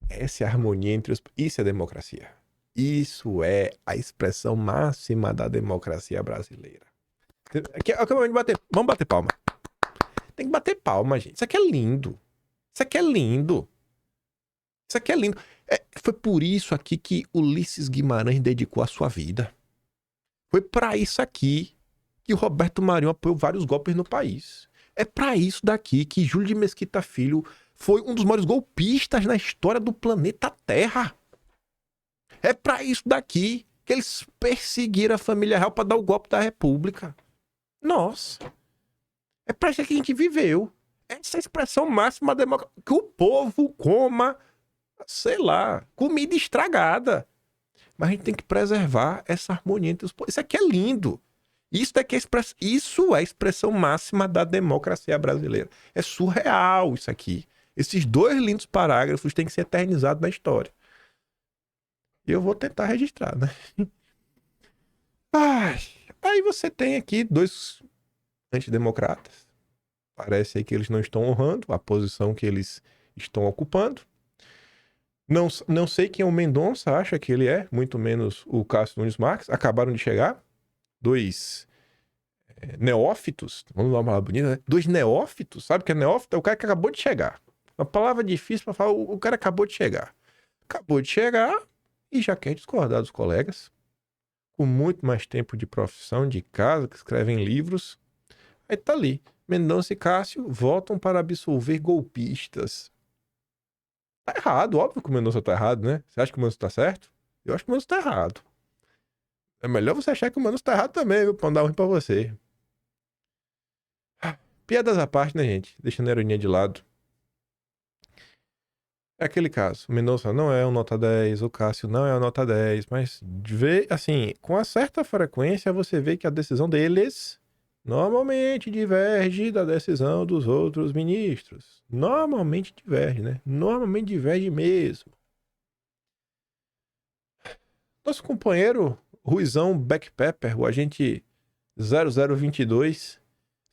Essa é a harmonia entre os... Isso é democracia. Isso é a expressão máxima da democracia brasileira. Acabamos de bater. Vamos bater palma. Tem que bater palma, gente. Isso aqui é lindo. Isso aqui é lindo. Isso aqui é lindo. Foi por isso aqui que Ulisses Guimarães dedicou a sua vida. Foi pra isso aqui que o Roberto Marinho apoiou vários golpes no país. É pra isso daqui que Júlio de Mesquita Filho foi um dos maiores golpistas na história do planeta Terra. É pra isso daqui que eles perseguiram a família real pra dar o golpe da República. Nossa. É pra isso que a gente viveu. Essa é a expressão máxima da democracia. Que o povo coma, sei lá, comida estragada. Mas a gente tem que preservar essa harmonia entre os povos. Isso aqui é lindo. Isso é a expressão máxima da democracia brasileira. É surreal isso aqui. Esses 2 lindos parágrafos têm que ser eternizados na história. E eu vou tentar registrar, né? Aí você tem aqui 2 antidemocratas. Parece aí que eles não estão honrando a posição que eles estão ocupando. Não sei quem é o Mendonça acha que ele é, muito menos o Cássio Nunes Marques. Acabaram de chegar. 2 neófitos. Vamos dar uma palavra bonita, né? 2 neófitos. Sabe o que é neófito? É o cara que acabou de chegar. Uma palavra difícil para falar. O cara acabou de chegar. Acabou de chegar e já quer discordar dos colegas. Com muito mais tempo de profissão, de casa, que escrevem livros. Aí tá ali. Mendonça e Cássio votam para absolver golpistas. Tá errado, óbvio que o Mendonça tá errado, né? Você acha que o Mendonça tá certo? Eu acho que o Mendonça tá errado. É melhor você achar que o Mendonça tá errado também, viu? Pra não dar ruim pra você. Piadas à parte, né, gente? Deixando a ironia de lado. É aquele caso. O Mendonça não é um nota 10, o Cássio não é um nota 10, mas assim, com uma certa frequência você vê que a decisão deles normalmente diverge da decisão dos outros ministros. Normalmente diverge, né? Normalmente diverge mesmo. Nosso companheiro Ruizão Backpepper, o agente 0022,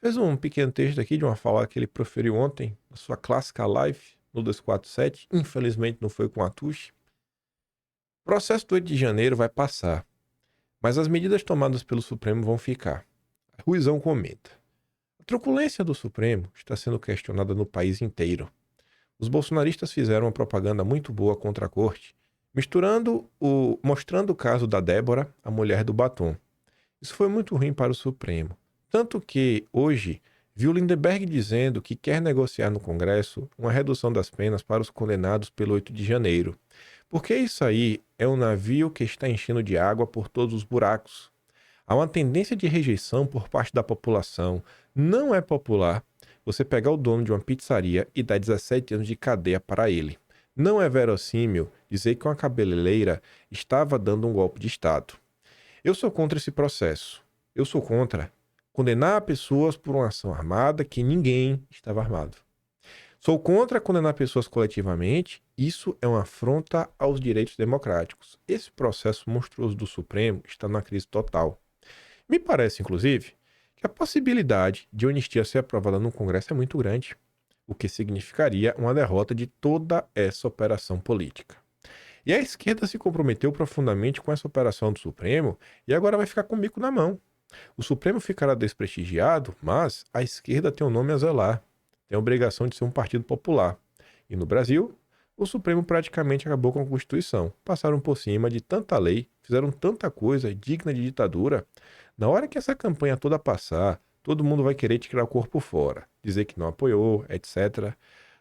fez um pequeno texto aqui de uma fala que ele proferiu ontem na sua clássica live no 247. Infelizmente não foi com a Tuxi. O processo do 8 de janeiro vai passar, mas as medidas tomadas pelo Supremo vão ficar. Ruizão comenta: a truculência do Supremo está sendo questionada no país inteiro. Os bolsonaristas fizeram uma propaganda muito boa contra a corte, mostrando o caso da Débora, a mulher do batom. Isso foi muito ruim para o Supremo. Tanto que, hoje, viu Lindenberg dizendo que quer negociar no Congresso uma redução das penas para os condenados pelo 8 de janeiro. Porque isso aí é um navio que está enchendo de água por todos os buracos. Há uma tendência de rejeição por parte da população. Não é popular você pegar o dono de uma pizzaria e dar 17 anos de cadeia para ele. Não é verossímil dizer que uma cabeleireira estava dando um golpe de Estado. Eu sou contra esse processo. Eu sou contra condenar pessoas por uma ação armada que ninguém estava armado. Sou contra condenar pessoas coletivamente. Isso é uma afronta aos direitos democráticos. Esse processo monstruoso do Supremo está na crise total. Me parece, inclusive, que a possibilidade de anistia ser aprovada no Congresso é muito grande. o que significaria uma derrota de toda essa operação política. E a esquerda se comprometeu profundamente com essa operação do Supremo e agora vai ficar com o bico na mão. O Supremo ficará desprestigiado, mas a esquerda tem um nome a zelar, tem a obrigação de ser um partido popular. E no Brasil, o Supremo praticamente acabou com a Constituição. Passaram por cima de tanta lei, fizeram tanta coisa digna de ditadura. Na hora que essa campanha toda passar, todo mundo vai querer tirar o corpo fora, dizer que não apoiou, etc.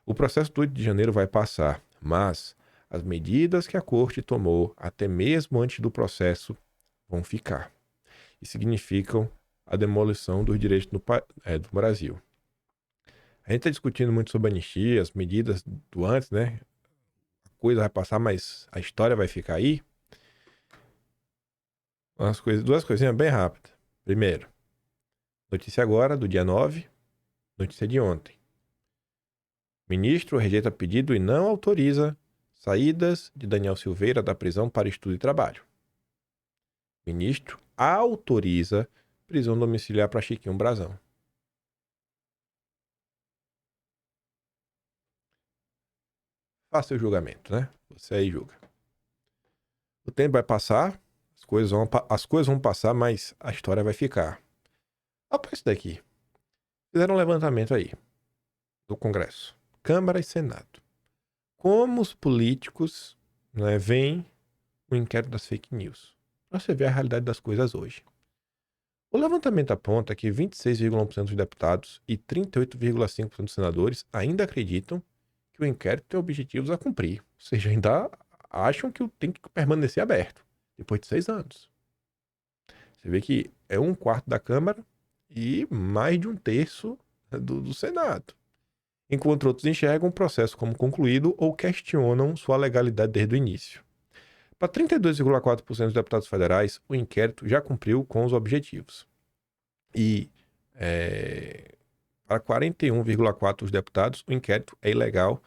O processo do 8 de janeiro vai passar, mas as medidas que a corte tomou, até mesmo antes do processo, vão ficar. E significam a demolição dos direitos do Brasil. A gente está discutindo muito sobre anistia, as medidas do antes, né? A coisa vai passar, mas a história vai ficar aí. Duas coisinhas bem rápidas. Primeiro, notícia agora, do dia 9, notícia de ontem. Ministro rejeita pedido e não autoriza saídas de Daniel Silveira da prisão para estudo e trabalho. Ministro autoriza prisão domiciliar para Chiquinho Brazão. Faça o julgamento, né? Você aí julga. O tempo vai passar, as coisas vão passar, mas a história vai ficar. Olha para isso daqui. Fizeram um levantamento aí do Congresso, Câmara e Senado. Como os políticos, né, veem o inquérito das fake news. Para você ver a realidade das coisas hoje. O levantamento aponta que 26,1% dos deputados e 38,5% dos senadores ainda acreditam que o inquérito tem objetivos a cumprir. Ou seja, ainda acham que tem que permanecer aberto, depois de 6 anos. Você vê que é 1/4 da Câmara e mais de 1/3 do Senado. Enquanto outros enxergam o processo como concluído ou questionam sua legalidade desde o início. Para 32,4% dos deputados federais, o inquérito já cumpriu com os objetivos. E para 41,4% dos deputados, o inquérito é ilegal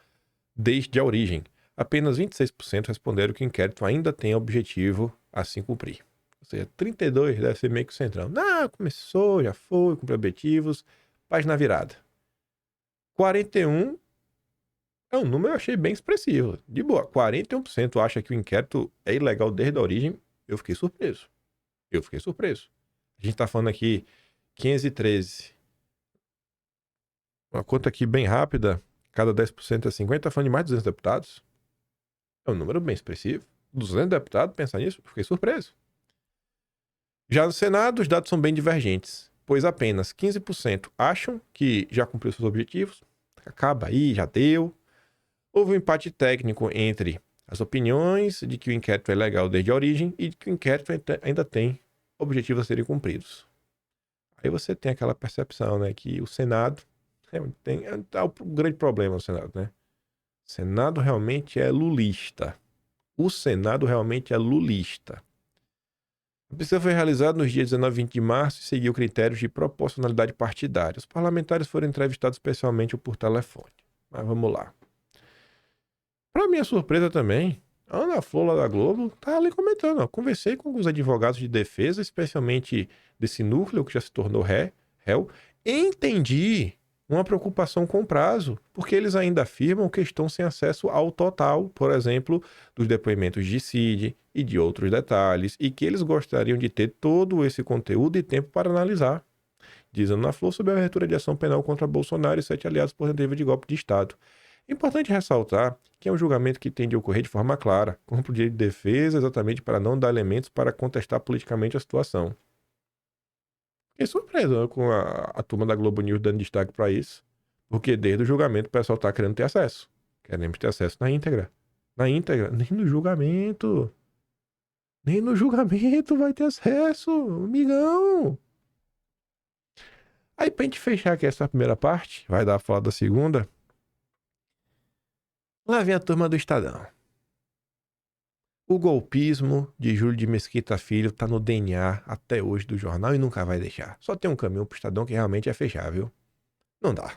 desde a origem. Apenas 26% responderam que o inquérito ainda tem objetivo a se cumprir. Ou seja, 32% deve ser meio que o centrão. Não, começou, já foi, cumpriu objetivos, página virada. 41% é um número que eu achei bem expressivo. De boa, 41% acha que o inquérito é ilegal desde a origem. Eu fiquei surpreso. A gente está falando aqui 513. Uma conta aqui bem rápida. Cada 10% é 50. Está falando de mais de 200 deputados. É um número bem expressivo. 200 deputados, pensar nisso, eu fiquei surpreso. Já no Senado, os dados são bem divergentes, pois apenas 15% acham que já cumpriu seus objetivos. Acaba aí, já deu. Houve um empate técnico entre as opiniões de que o inquérito é legal desde a origem e de que o inquérito ainda tem objetivos a serem cumpridos. Aí você tem aquela percepção, né, que o Senado tem um grande problema no Senado, né? O Senado realmente é lulista. A pesquisa foi realizada nos dias 19 e 20 de março e seguiu critérios de proporcionalidade partidária. Os parlamentares foram entrevistados especialmente por telefone. Mas vamos lá. Para minha surpresa também, a Ana Flor lá da Globo tá ali comentando. Conversei com alguns advogados de defesa, especialmente desse núcleo que já se tornou réu. Entendi uma preocupação com o prazo, porque eles ainda afirmam que estão sem acesso ao total, por exemplo, dos depoimentos de Cid e de outros detalhes, e que eles gostariam de ter todo esse conteúdo e tempo para analisar. Diz Ana Flor sobre a abertura de ação penal contra Bolsonaro e 7 aliados por tentativa de golpe de Estado. É importante ressaltar que é um julgamento que tem de ocorrer de forma clara, com amplo direito de defesa, exatamente para não dar elementos para contestar politicamente a situação. Fiquei surpreso, né, com a turma da Globo News dando destaque para isso, porque desde o julgamento o pessoal está querendo ter acesso. Queremos ter acesso na íntegra. Nem no julgamento. Nem no julgamento vai ter acesso, amigão. Aí, pra gente fechar aqui essa primeira parte, vai dar a falar da segunda. Lá vem a turma do Estadão. O golpismo de Júlio de Mesquita Filho tá no DNA até hoje do jornal e nunca vai deixar. Só tem um caminho pro Estadão que realmente é fechar, viu? Não dá.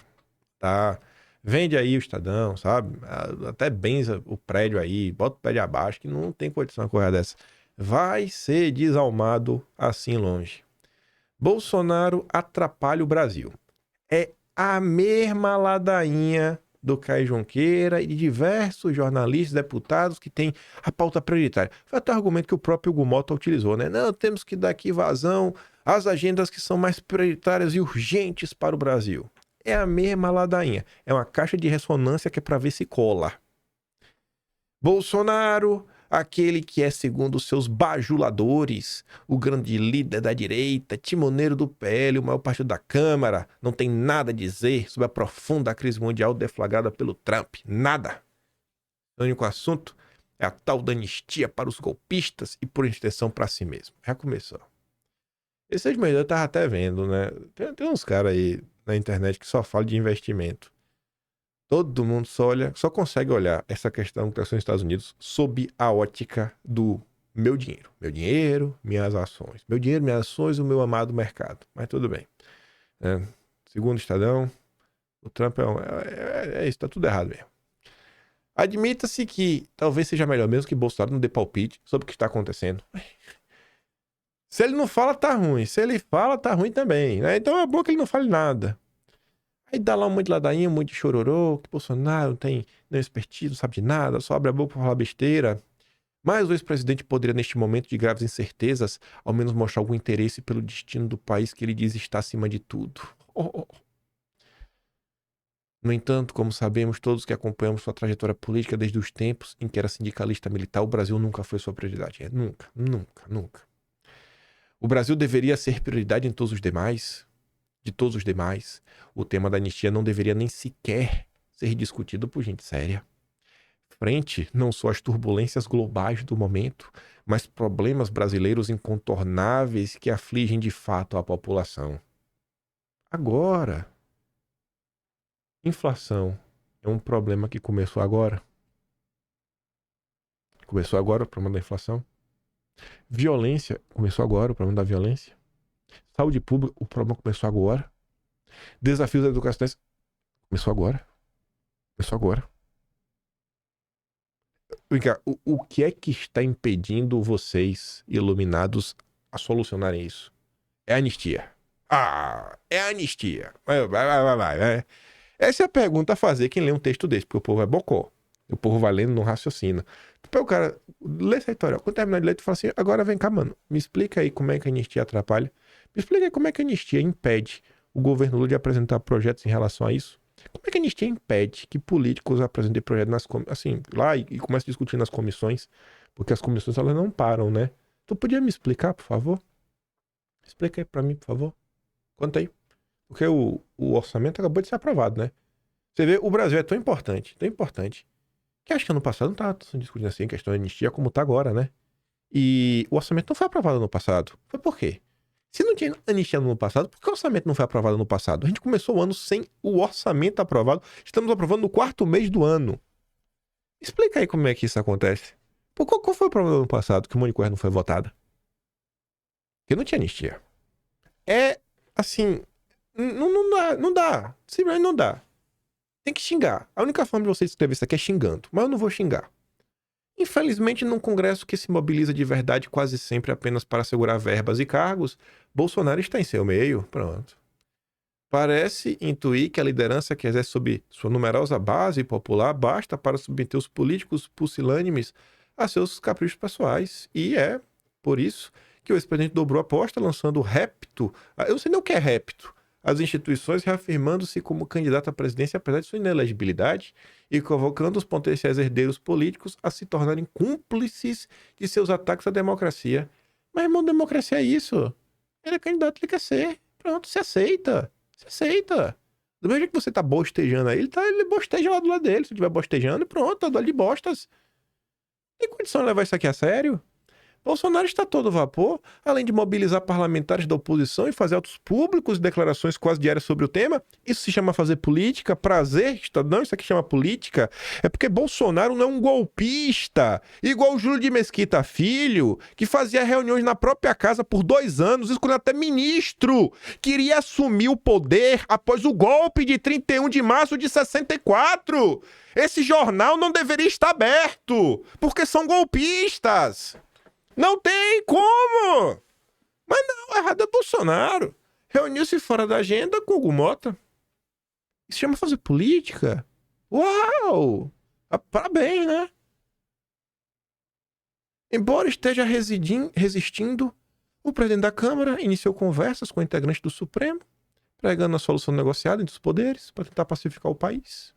Tá? Vende aí o Estadão, sabe? Até benza o prédio aí, bota o prédio abaixo, que não tem condição de correr dessa. Vai ser desalmado assim longe. Bolsonaro atrapalha o Brasil. É a mesma ladainha do Caio Junqueira e de diversos jornalistas, deputados que têm a pauta prioritária. Foi até o argumento que o próprio Hugo Mota utilizou, né? Não, temos que dar aqui vazão às agendas que são mais prioritárias e urgentes para o Brasil. É a mesma ladainha. É uma caixa de ressonância que é para ver se cola. Bolsonaro, aquele que é, segundo seus bajuladores, o grande líder da direita, timoneiro do PL, o maior partido da Câmara, não tem nada a dizer sobre a profunda crise mundial deflagrada pelo Trump. Nada. O único assunto é a tal da anistia para os golpistas e por extensão para si mesmo. Já começou. Esse de manhã eu tava até vendo, né? Tem uns caras aí na internet que só falam de investimento. Todo mundo só consegue olhar essa questão que está nos Estados Unidos sob a ótica do meu dinheiro. Meu dinheiro, minhas ações. Meu dinheiro, minhas ações, o meu amado mercado. Mas tudo bem. Segundo o Estadão, o Trump é isso, tá tudo errado mesmo. Admita-se que talvez seja melhor mesmo que Bolsonaro não dê palpite sobre o que está acontecendo. Se ele não fala, tá ruim. Se ele fala, tá ruim também, né? Então é bom que ele não fale nada. Aí dá lá um monte de ladainha, um monte de chororô, que Bolsonaro não tem nenhum expertise, não sabe de nada, só abre a boca pra falar besteira. Mas o ex-presidente poderia, neste momento de graves incertezas, ao menos mostrar algum interesse pelo destino do país que ele diz estar acima de tudo. No entanto, como sabemos todos que acompanhamos sua trajetória política desde os tempos em que era sindicalista militar, o Brasil nunca foi sua prioridade. Nunca, nunca, nunca. O Brasil deveria ser prioridade em todos os demais... De todos os demais, o tema da anistia não deveria nem sequer ser discutido por gente séria. Frente não só às turbulências globais do momento, mas problemas brasileiros incontornáveis que afligem de fato a população. Agora, inflação é um problema que começou agora. Começou agora o problema da inflação. Violência, começou agora o problema da violência. Saúde pública, o problema começou agora. Desafios da educação começou agora. Começou agora. O que é que está impedindo vocês, iluminados, a solucionarem isso? É a anistia. É a anistia. Vai. Essa é a pergunta a fazer quem lê um texto desse, porque o povo é bocó. O povo vai lendo, não raciocina. O cara lê essa história, quando terminar de ler, tu fala assim, agora vem cá, mano, me explica aí como é que a anistia atrapalha. Me explica aí como é que a anistia impede o governo Lula de apresentar projetos em relação a isso. Como é que a anistia impede que políticos apresentem projetos lá e comecem a discutir nas comissões? Porque as comissões, elas não param, né? Tu podia me explicar, por favor? Explica aí pra mim, por favor. Conta aí. Porque o orçamento acabou de ser aprovado, né? Você vê, o Brasil é tão importante, que acho que ano passado não estava discutindo assim a questão da anistia como está agora, né? E o orçamento não foi aprovado ano passado. Foi por quê? Se não tinha anistia no ano passado, por que o orçamento não foi aprovado no passado? A gente começou o ano sem o orçamento aprovado. Estamos aprovando no 4º mês do ano. Explica aí como é que isso acontece. Qual foi o problema do ano passado que o monte de coisa não foi votada? Porque não tinha anistia. É assim... Não dá. Simplesmente não dá. Tem que xingar. A única forma de você escrever isso aqui é xingando. Mas eu não vou xingar. Infelizmente, num congresso que se mobiliza de verdade quase sempre apenas para assegurar verbas e cargos, Bolsonaro está em seu meio. Pronto. Parece intuir que a liderança que exerce sob sua numerosa base popular basta para submeter os políticos pusilânimes a seus caprichos pessoais. E é por isso que o ex-presidente dobrou a aposta, lançando o repto. Eu não sei nem o que é repto. As instituições reafirmando-se como candidato à presidência apesar de sua inelegibilidade e convocando os potenciais herdeiros políticos a se tornarem cúmplices de seus ataques à democracia. Mas, irmão, democracia é isso. Ele é candidato, ele quer ser. Pronto, se aceita. Se aceita. Do mesmo jeito que você tá bostejando aí, ele bosteja lá do lado dele. Se estiver bostejando, pronto, tá do lado de bostas. Tem condição de levar isso aqui a sério? Bolsonaro está todo vapor, além de mobilizar parlamentares da oposição e fazer atos públicos e declarações quase diárias sobre o tema. Isso se chama fazer política? Prazer? Não, isso aqui chama política. É porque Bolsonaro não é um golpista, igual o Júlio de Mesquita Filho, que fazia reuniões na própria casa por 2 anos, escolhendo até ministro, queria assumir o poder após o golpe de 31 de março de 64. Esse jornal não deveria estar aberto, porque são golpistas. Não tem como! Mas não, errado é Bolsonaro. Reuniu-se fora da agenda com o Hugo Mota. Isso chama fazer política? Uau! Parabéns, né? Embora esteja resistindo, o presidente da Câmara iniciou conversas com integrantes do Supremo, pregando a solução negociada entre os poderes para tentar pacificar o país.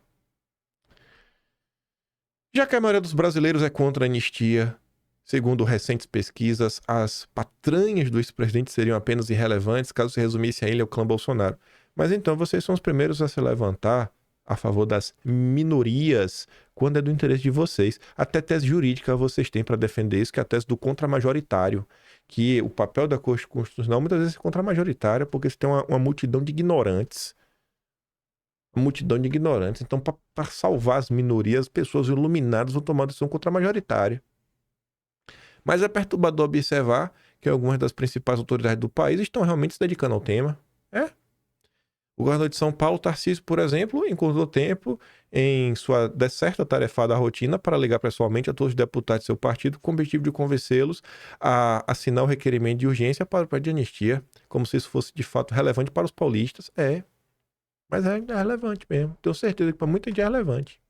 Já que a maioria dos brasileiros é contra a anistia, segundo recentes pesquisas, as patranhas do ex-presidente seriam apenas irrelevantes caso se resumisse a ele ao clã Bolsonaro. Mas então vocês são os primeiros a se levantar a favor das minorias quando é do interesse de vocês. Até tese jurídica vocês têm para defender isso, que é a tese do contramajoritário, que o papel da Corte Constitucional muitas vezes é contramajoritária, porque você tem uma multidão de ignorantes. Uma multidão de ignorantes. Então, para salvar as minorias, as pessoas iluminadas vão tomar decisão contramajoritária. Mas é perturbador observar que algumas das principais autoridades do país estão realmente se dedicando ao tema. O governador de São Paulo, Tarcísio, por exemplo, encontrou tempo em sua certa tarefada rotina para ligar pessoalmente a todos os deputados de seu partido com o objetivo de convencê-los a assinar o requerimento de urgência para o pedido de anistia, como se isso fosse de fato relevante para os paulistas. Mas é relevante mesmo. Tenho certeza que para muita gente é relevante.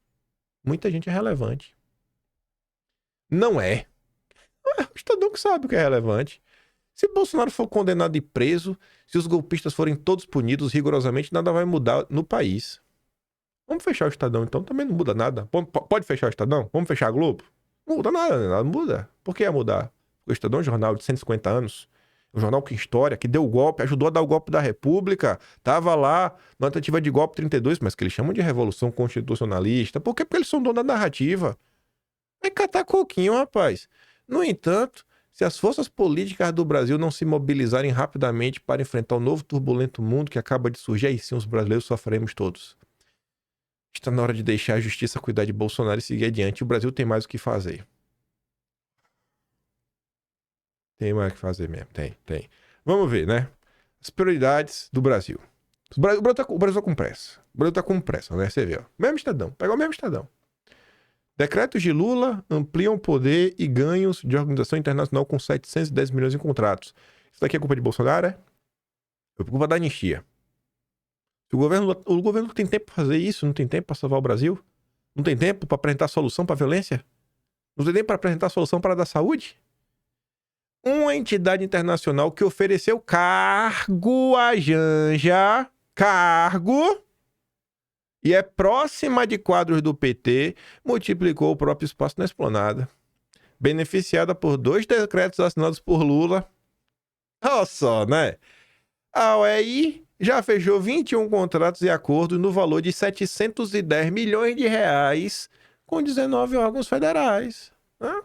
Muita gente é relevante. Não é. O Estadão que sabe o que é relevante. Se Bolsonaro for condenado e preso, se os golpistas forem todos punidos rigorosamente, nada vai mudar no país. Vamos fechar o Estadão, então. Também não muda nada. Pode fechar o Estadão? Vamos fechar a Globo? Não muda nada, nada muda. Por que ia mudar? O Estadão é um jornal de 150 anos. Um jornal com história, que deu o golpe, ajudou a dar o golpe da República. Tava lá na tentativa de golpe 32, mas que eles chamam de revolução constitucionalista. Por quê? Porque eles são donos da narrativa. É catar coquinho, rapaz. No entanto, se as forças políticas do Brasil não se mobilizarem rapidamente para enfrentar o novo turbulento mundo que acaba de surgir, aí sim os brasileiros sofreremos todos. Está na hora de deixar a justiça cuidar de Bolsonaro e seguir adiante. O Brasil tem mais o que fazer. Tem mais o que fazer mesmo. Tem. Vamos ver, né? As prioridades do Brasil. O Brasil tá com pressa. O Brasil tá com pressa, né? Você vê, ó. Mesmo Estadão. Pega o mesmo Estadão. Decretos de Lula ampliam poder e ganhos de organização internacional com 710 milhões em contratos. Isso daqui é culpa de Bolsonaro, é? É culpa da anistia. O governo não tem tempo para fazer isso, não tem tempo para salvar o Brasil, não tem tempo para apresentar solução para a violência, não tem tempo para apresentar solução para a da saúde. Uma entidade internacional que ofereceu cargo a Janja, e é próxima de quadros do PT, multiplicou o próprio espaço na esplanada. Beneficiada por 2 decretos assinados por Lula. Olha só, né? A OEI já fechou 21 contratos e acordos no valor de 710 milhões de reais com 19 órgãos federais. Né?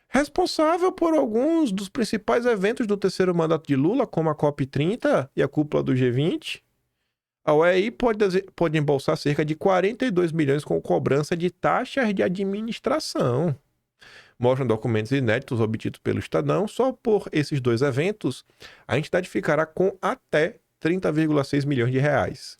Responsável por alguns dos principais eventos do terceiro mandato de Lula, como a COP30 e a cúpula do G20, a OEI pode embolsar cerca de 42 milhões com cobrança de taxas de administração. Mostram documentos inéditos obtidos pelo Estadão. Só por esses 2 eventos, a entidade ficará com até 30,6 milhões de reais.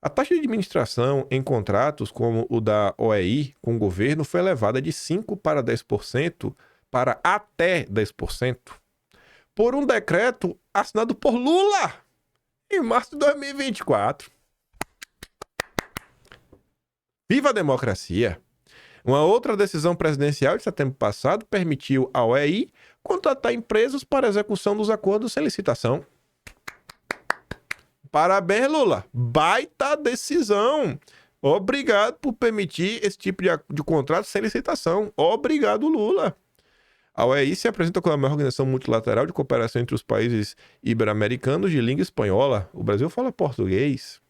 A taxa de administração em contratos como o da OEI com o governo foi elevada de 5% para 10% para até 10%, por um decreto assinado por Lula em março de 2024. Viva a democracia! Uma outra decisão presidencial de setembro passado permitiu à OEI contratar empresas para execução dos acordos sem licitação. Parabéns, Lula! Baita decisão! Obrigado por permitir esse tipo de contrato sem licitação. Obrigado, Lula! A OEI se apresenta como a maior organização multilateral de cooperação entre os países ibero-americanos de língua espanhola. O Brasil fala português.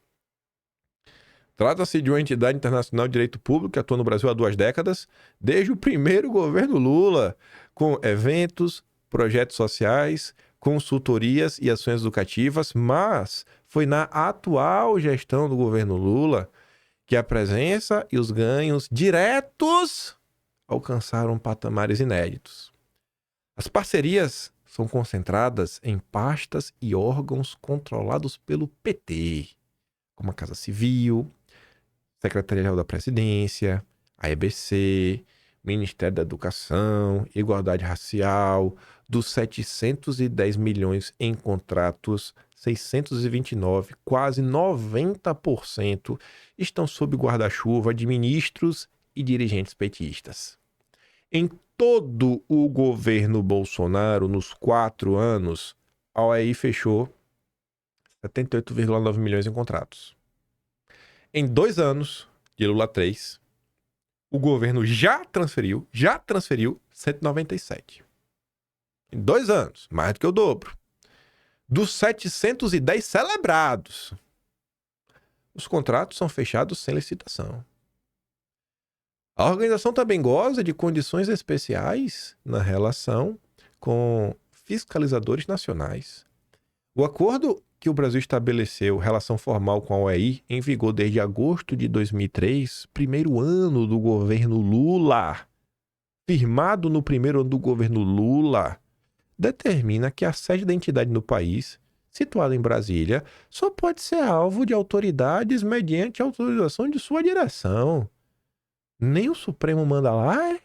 Trata-se de uma entidade internacional de direito público que atua no Brasil há 2 décadas, desde o primeiro governo Lula, com eventos, projetos sociais, consultorias e ações educativas, mas foi na atual gestão do governo Lula que a presença e os ganhos diretos alcançaram patamares inéditos. As parcerias são concentradas em pastas e órgãos controlados pelo PT, como a Casa Civil, Secretaria-Geral da Presidência, a EBC, Ministério da Educação, Igualdade Racial. Dos 710 milhões em contratos, 629, quase 90%, estão sob guarda-chuva de ministros e dirigentes petistas. Em todo o governo Bolsonaro, nos 4 anos, a OEI fechou 78,9 milhões em contratos. Em 2 anos, de Lula 3, o governo já transferiu 197. Em 2 anos, mais do que o dobro. Dos 710 celebrados, os contratos são fechados sem licitação. A organização também goza de condições especiais na relação com fiscalizadores nacionais. O acordo que o Brasil estabeleceu, relação formal com a OEI, em vigor desde agosto de 2003, primeiro ano do governo Lula, firmado no primeiro ano do governo Lula, determina que a sede da entidade no país, situada em Brasília, só pode ser alvo de autoridades mediante autorização de sua direção. Nem o Supremo manda lá, é?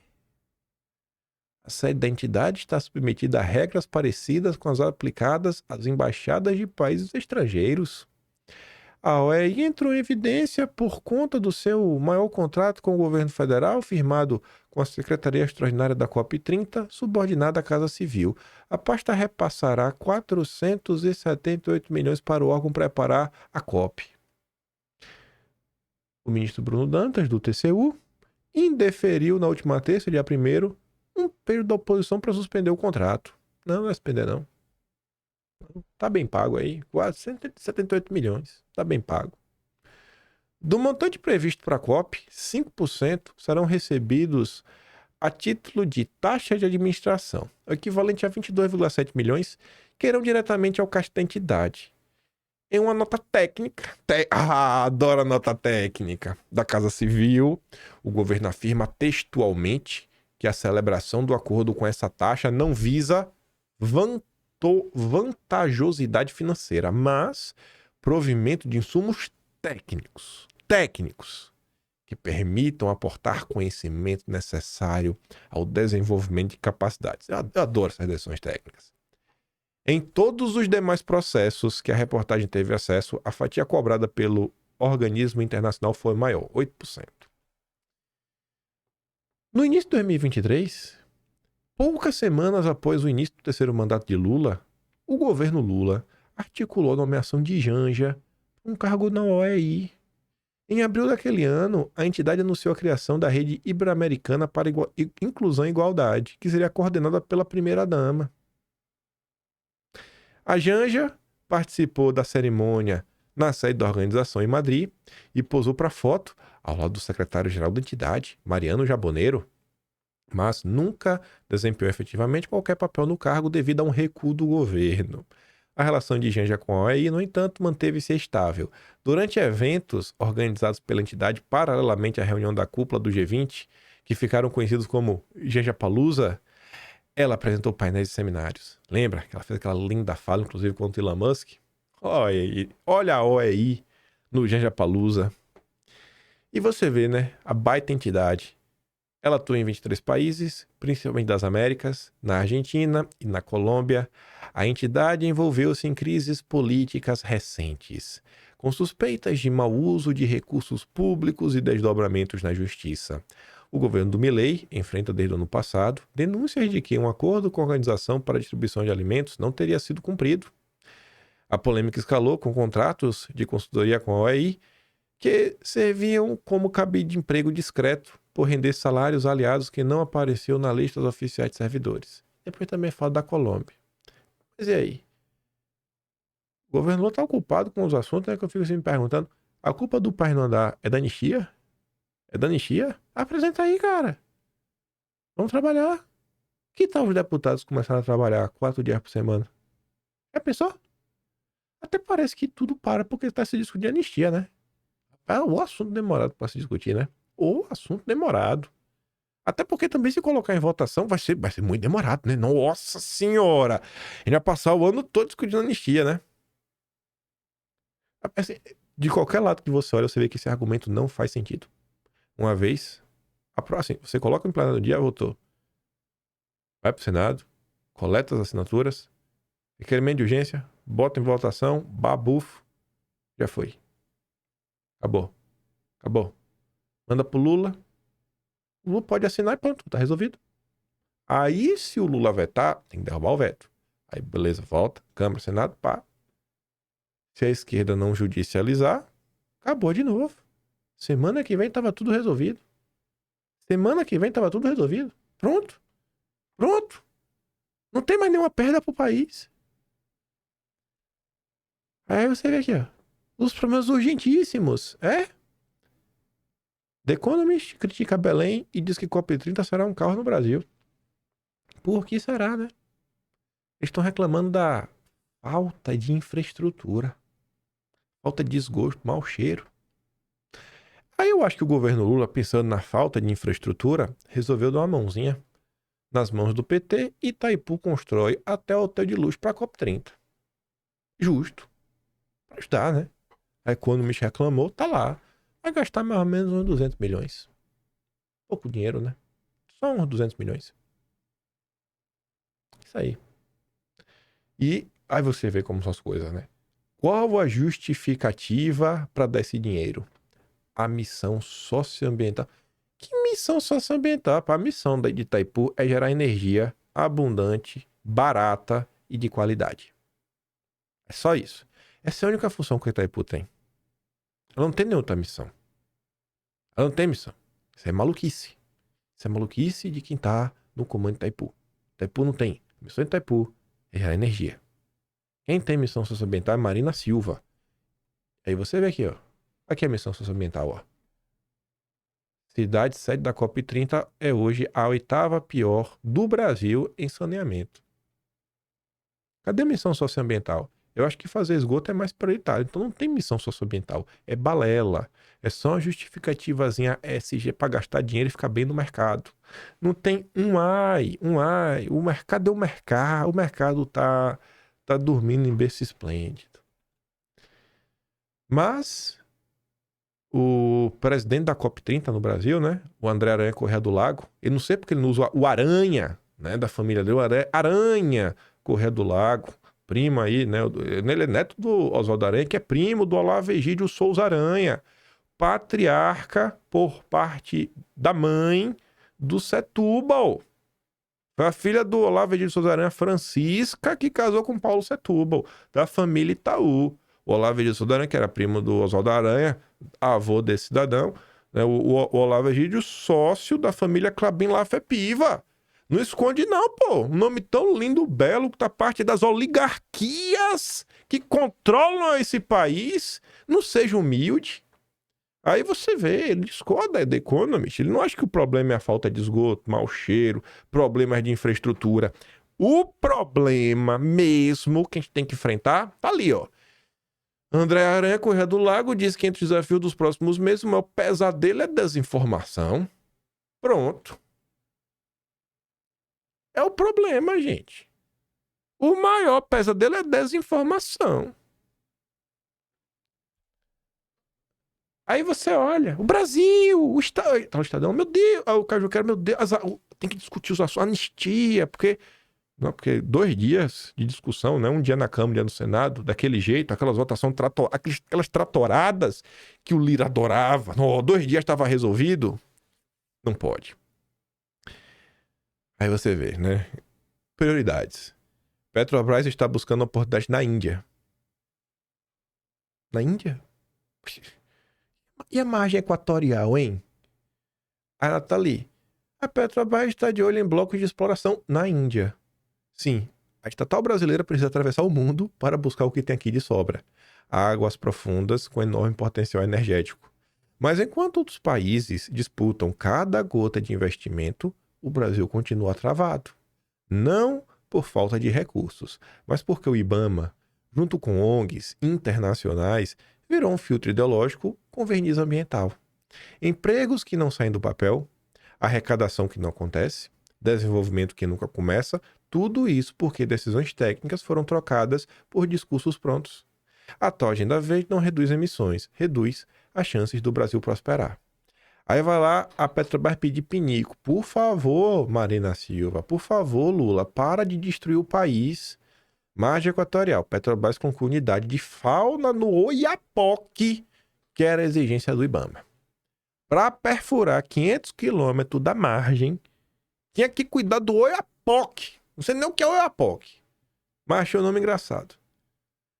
A sede da entidade está submetida a regras parecidas com as aplicadas às embaixadas de países estrangeiros. A OEI entrou em evidência por conta do seu maior contrato com o governo federal, firmado com a Secretaria Extraordinária da COP30, subordinada à Casa Civil. A pasta repassará 478 milhões para o órgão preparar a COP. O ministro Bruno Dantas, do TCU, indeferiu na última terça, dia 1º, um período da oposição para suspender o contrato. Não vai suspender, não. Tá bem pago aí, quase 178 milhões. Tá bem pago. Do montante previsto para a COP, 5% serão recebidos a título de taxa de administração, o equivalente a 22,7 milhões, que irão diretamente ao caixa da entidade. Em uma nota técnica, adoro a nota técnica, da Casa Civil, o governo afirma textualmente que a celebração do acordo com essa taxa não visa vantajosidade financeira, mas provimento de insumos técnicos que permitam aportar conhecimento necessário ao desenvolvimento de capacidades. Eu adoro essas decisões técnicas. Em todos os demais processos que a reportagem teve acesso, a fatia cobrada pelo organismo internacional foi maior, 8%. No início de 2023, poucas semanas após o início do terceiro mandato de Lula, o governo Lula articulou a nomeação de Janja para um cargo na OEI. Em abril daquele ano, a entidade anunciou a criação da Rede Ibero-Americana para Inclusão e Igualdade, que seria coordenada pela primeira-dama. A Janja participou da cerimônia na sede da organização em Madrid e posou para foto ao lado do secretário-geral da entidade, Mariano Jaboneiro, mas nunca desempenhou efetivamente qualquer papel no cargo devido a um recuo do governo. A relação de Janja com a OEI, no entanto, manteve-se estável. Durante eventos organizados pela entidade paralelamente à reunião da cúpula do G20, que ficaram conhecidos como Janjapalooza, ela apresentou painéis e seminários. Lembra que ela fez aquela linda fala, inclusive, contra Elon Musk? Olha a OEI no Janjapalooza. E você vê, né? A baita entidade. Ela atua em 23 países, principalmente das Américas, na Argentina e na Colômbia. A entidade envolveu-se em crises políticas recentes, com suspeitas de mau uso de recursos públicos e desdobramentos na justiça. O governo do Milei enfrenta desde o ano passado denúncias de que um acordo com a Organização para a Distribuição de Alimentos não teria sido cumprido. A polêmica escalou com contratos de consultoria com a OEI que serviam como cabide de emprego discreto por render salários aliados que não apareceu na lista dos oficiais de servidores. Depois também falo da Colômbia. Mas e aí? O governo Lula está ocupado com os assuntos, né, que eu fico assim me perguntando. A culpa do país não andar é da anistia? É da anistia? Apresenta aí, cara. Vamos trabalhar. Que tal os deputados começarem a trabalhar 4 dias por semana? Já pensou? Até parece que tudo para porque está se discutindo anistia, né? É o assunto demorado para se discutir, né? O assunto demorado. Até porque também se colocar em votação vai ser muito demorado, né? Nossa senhora! A gente vai passar o ano todo discutindo anistia, né? Assim, de qualquer lado que você olha, você vê que esse argumento não faz sentido. Uma vez, assim, você coloca em plenário do dia, votou. Vai pro Senado, coleta as assinaturas, requerimento de urgência, bota em votação, babufo, já foi. Acabou. Manda pro Lula. O Lula pode assinar e pronto, tá resolvido. Aí, se o Lula vetar, tem que derrubar o veto. Aí, beleza, volta, Câmara, Senado, pá. Se a esquerda não judicializar, acabou de novo. Semana que vem tava tudo resolvido. Pronto. Não tem mais nenhuma perda pro país. Aí você vê aqui, ó. Os problemas urgentíssimos. The Economist critica Belém e diz que COP30 será um caos no Brasil. Por que será, né? Eles estão reclamando da falta de infraestrutura. Falta de esgoto, mau cheiro. Aí eu acho que o governo Lula, pensando na falta de infraestrutura, resolveu dar uma mãozinha nas mãos do PT e Itaipu constrói até hotel de luxo para a COP30. Justo. Pra ajudar, né? A Economist reclamou, tá lá. Vai gastar mais ou menos uns 200 milhões. Pouco dinheiro, né? Só uns 200 milhões. Isso aí. E aí você vê como são as coisas, né? Qual a justificativa para dar esse dinheiro? A missão socioambiental. Que missão socioambiental? A missão de Itaipu é gerar energia abundante, barata e de qualidade. É só isso. Essa é a única função que o Itaipu tem. Ela não tem nenhuma outra missão. Ela não tem missão. Isso é maluquice. Isso é maluquice de quem tá no comando de Itaipu. Itaipu não tem. A missão de Itaipu é gerar energia. Quem tem missão socioambiental é Marina Silva. Aí você vê aqui, ó. Aqui é a missão socioambiental, ó. Cidade sede da COP30 é hoje a 8ª pior do Brasil em saneamento. Cadê a missão socioambiental? Eu acho que fazer esgoto é mais prioritário. Então não tem missão socioambiental. É balela. É só uma justificativazinha SG para gastar dinheiro e ficar bem no mercado. Não tem um ai. O mercado é o mercado. O mercado tá dormindo em berço esplêndido. Mas o presidente da COP30 no Brasil, né? O André Aranha Corrêa do Lago. Eu não sei porque ele não usa o Aranha, né? Da família dele. O Aranha Corrêa do Lago. Primo aí, né? Ele é neto do Oswaldo Aranha, que é primo do Olavo Egídio Souza Aranha. Patriarca por parte da mãe do Setúbal. Foi a filha do Olavo Egídio Souza Aranha, Francisca, que casou com Paulo Setúbal, da família Itaú. O Olavo Egídio Souza Aranha, que era primo do Oswaldo Aranha, avô desse cidadão, né? O Olavo Egídio, sócio da família Klabin Lafepiva. Não esconde não, pô. Um nome tão lindo, belo, que tá parte das oligarquias que controlam esse país. Não seja humilde. Aí você vê, ele discorda da Economist. Ele não acha que o problema é a falta de esgoto, mau cheiro, problemas de infraestrutura. O problema mesmo que a gente tem que enfrentar tá ali, ó. André Aranha Corrêa do Lago diz que entre os desafios dos próximos meses, o maior pesadelo é desinformação. Pronto. É o problema, gente. O maior pesadelo é desinformação. Aí você olha, o Brasil, o Estadão, meu Deus, o Cajuqueiro, meu Deus, tem que discutir os assuntos, anistia, porque 2 dias de discussão, né? Um dia na Câmara, um dia no Senado, daquele jeito, aquelas votações, aquelas tratoradas que o Lira adorava, 2 dias estava resolvido, não pode. Aí você vê, né? Prioridades. Petrobras está buscando oportunidade na Índia. Na Índia? E a margem equatorial, hein? Aí ela tá ali. A Petrobras está de olho em blocos de exploração na Índia. Sim, a estatal brasileira precisa atravessar o mundo para buscar o que tem aqui de sobra. Águas profundas com enorme potencial energético. Mas enquanto outros países disputam cada gota de investimento, o Brasil continua travado. Não por falta de recursos, mas porque o IBAMA, junto com ONGs internacionais, virou um filtro ideológico com verniz ambiental. Empregos que não saem do papel, arrecadação que não acontece, desenvolvimento que nunca começa, tudo isso porque decisões técnicas foram trocadas por discursos prontos. A tal agenda verde não reduz emissões, reduz as chances do Brasil prosperar. Aí vai lá a Petrobras pedir pinico. Por favor, Marina Silva, por favor, Lula, para de destruir o país. Margem equatorial. Petrobras conclui unidade de fauna no Oiapoque, que era a exigência do IBAMA. Para perfurar 500 quilômetros da margem, tinha que cuidar do Oiapoque. Não sei nem o que é Oiapoque, mas achei o nome engraçado.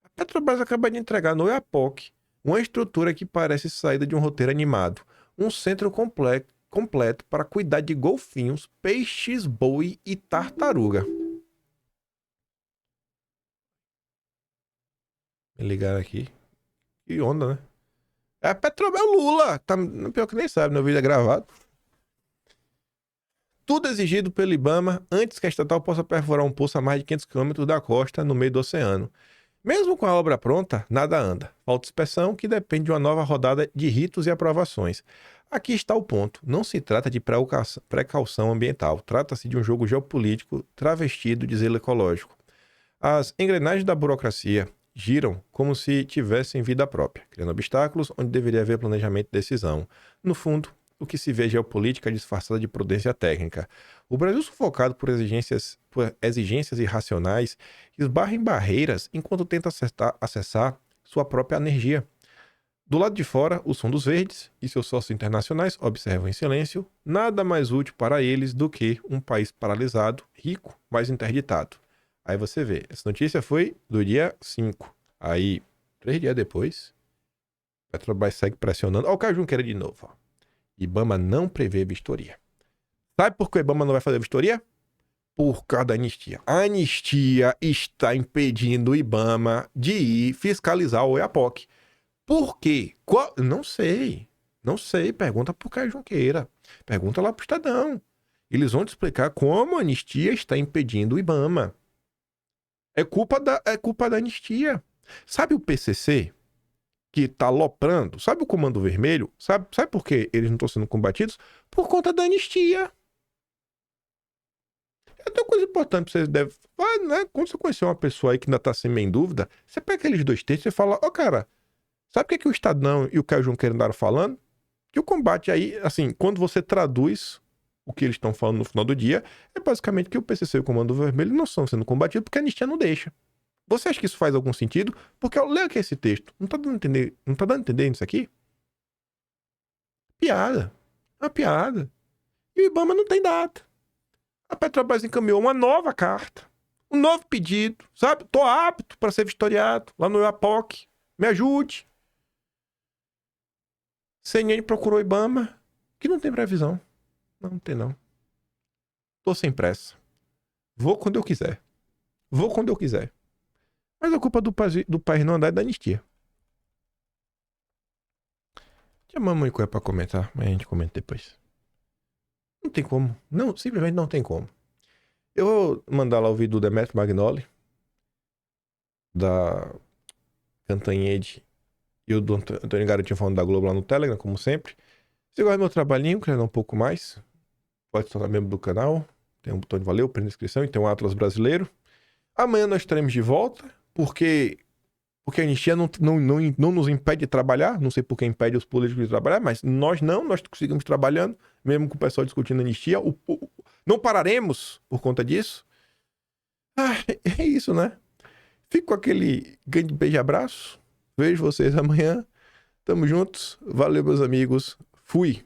A Petrobras acaba de entregar no Oiapoque uma estrutura que parece saída de um roteiro animado. Um centro completo para cuidar de golfinhos, peixes, boi e tartaruga. Me ligaram aqui. Que onda, né? É a Petrobras, é o Lula. Tá, pior que nem sabe, meu vídeo é gravado. Tudo exigido pelo IBAMA antes que a estatal possa perfurar um poço a mais de 500 km da costa no meio do oceano. Mesmo com a obra pronta, nada anda. Falta inspeção que depende de uma nova rodada de ritos e aprovações. Aqui está o ponto. Não se trata de precaução ambiental. Trata-se de um jogo geopolítico travestido de zelo ecológico. As engrenagens da burocracia giram como se tivessem vida própria, criando obstáculos onde deveria haver planejamento e decisão. No fundo, o que se vê é geopolítica disfarçada de prudência técnica. O Brasil, sufocado por exigências irracionais, esbarra em barreiras enquanto tenta acessar sua própria energia. Do lado de fora, o som dos verdes e seus sócios internacionais observam em silêncio, nada mais útil para eles do que um país paralisado, rico, mas interditado. Aí você vê, essa notícia foi do dia 5. Aí, 3 dias depois, Petrobras segue pressionando. Olha o Caio Junqueira de novo, ó. IBAMA não prevê vistoria. Sabe por que o IBAMA não vai fazer vistoria? Por causa da anistia. A anistia está impedindo o IBAMA de ir fiscalizar o Oiapoque. Por quê? Não sei. Não sei. Pergunta pro Caio Junqueira. Pergunta lá pro Estadão. Eles vão te explicar como a anistia está impedindo o IBAMA. É culpa da anistia. Sabe o PCC? Que tá aloprando, sabe o Comando Vermelho? Sabe por que eles não estão sendo combatidos? Por conta da anistia. É uma coisa importante que vocês devem... né? Quando você conhecer uma pessoa aí que ainda tá sem meio em dúvida, você pega aqueles 2 textos e fala, cara, sabe o que o Estadão e o Caio Junqueira andaram falando? Que o combate aí, assim, quando você traduz o que eles estão falando no final do dia, é basicamente que o PCC e o Comando Vermelho não estão sendo combatidos porque a anistia não deixa. Você acha que isso faz algum sentido? Porque eu leio aqui esse texto. Não tá dando a entender isso aqui? Piada. Uma piada. E o IBAMA não tem data. A Petrobras encaminhou uma nova carta. Um novo pedido. Sabe? Tô apto para ser vistoriado lá no Oiapoque. Me ajude. CNN procurou o IBAMA, que não tem previsão. Não tem não. Tô sem pressa. Vou quando eu quiser. Mas a culpa do país não andar é da anistia. Tinha mamãe coisa pra comentar, mas a gente comenta depois. Não tem como. Não, simplesmente não tem como. Eu vou mandar lá o vídeo do Demetrio Magnoli, da Cantanhede e o do Antônio Garotinho falando da Globo lá no Telegram, como sempre. Se gosta do meu trabalhinho, quer um pouco mais, pode se tornar membro do canal. Tem um botão de valeu, prenda inscrição e tem um Atlas brasileiro. Amanhã nós estaremos de volta, porque a anistia não nos impede de trabalhar. Não sei por que impede os políticos de trabalhar, mas nós conseguimos trabalhando, mesmo com o pessoal discutindo anistia. Não pararemos por conta disso. É isso, né? Fico com aquele grande beijo-abraço. Vejo vocês amanhã. Tamo juntos. Valeu, meus amigos. Fui.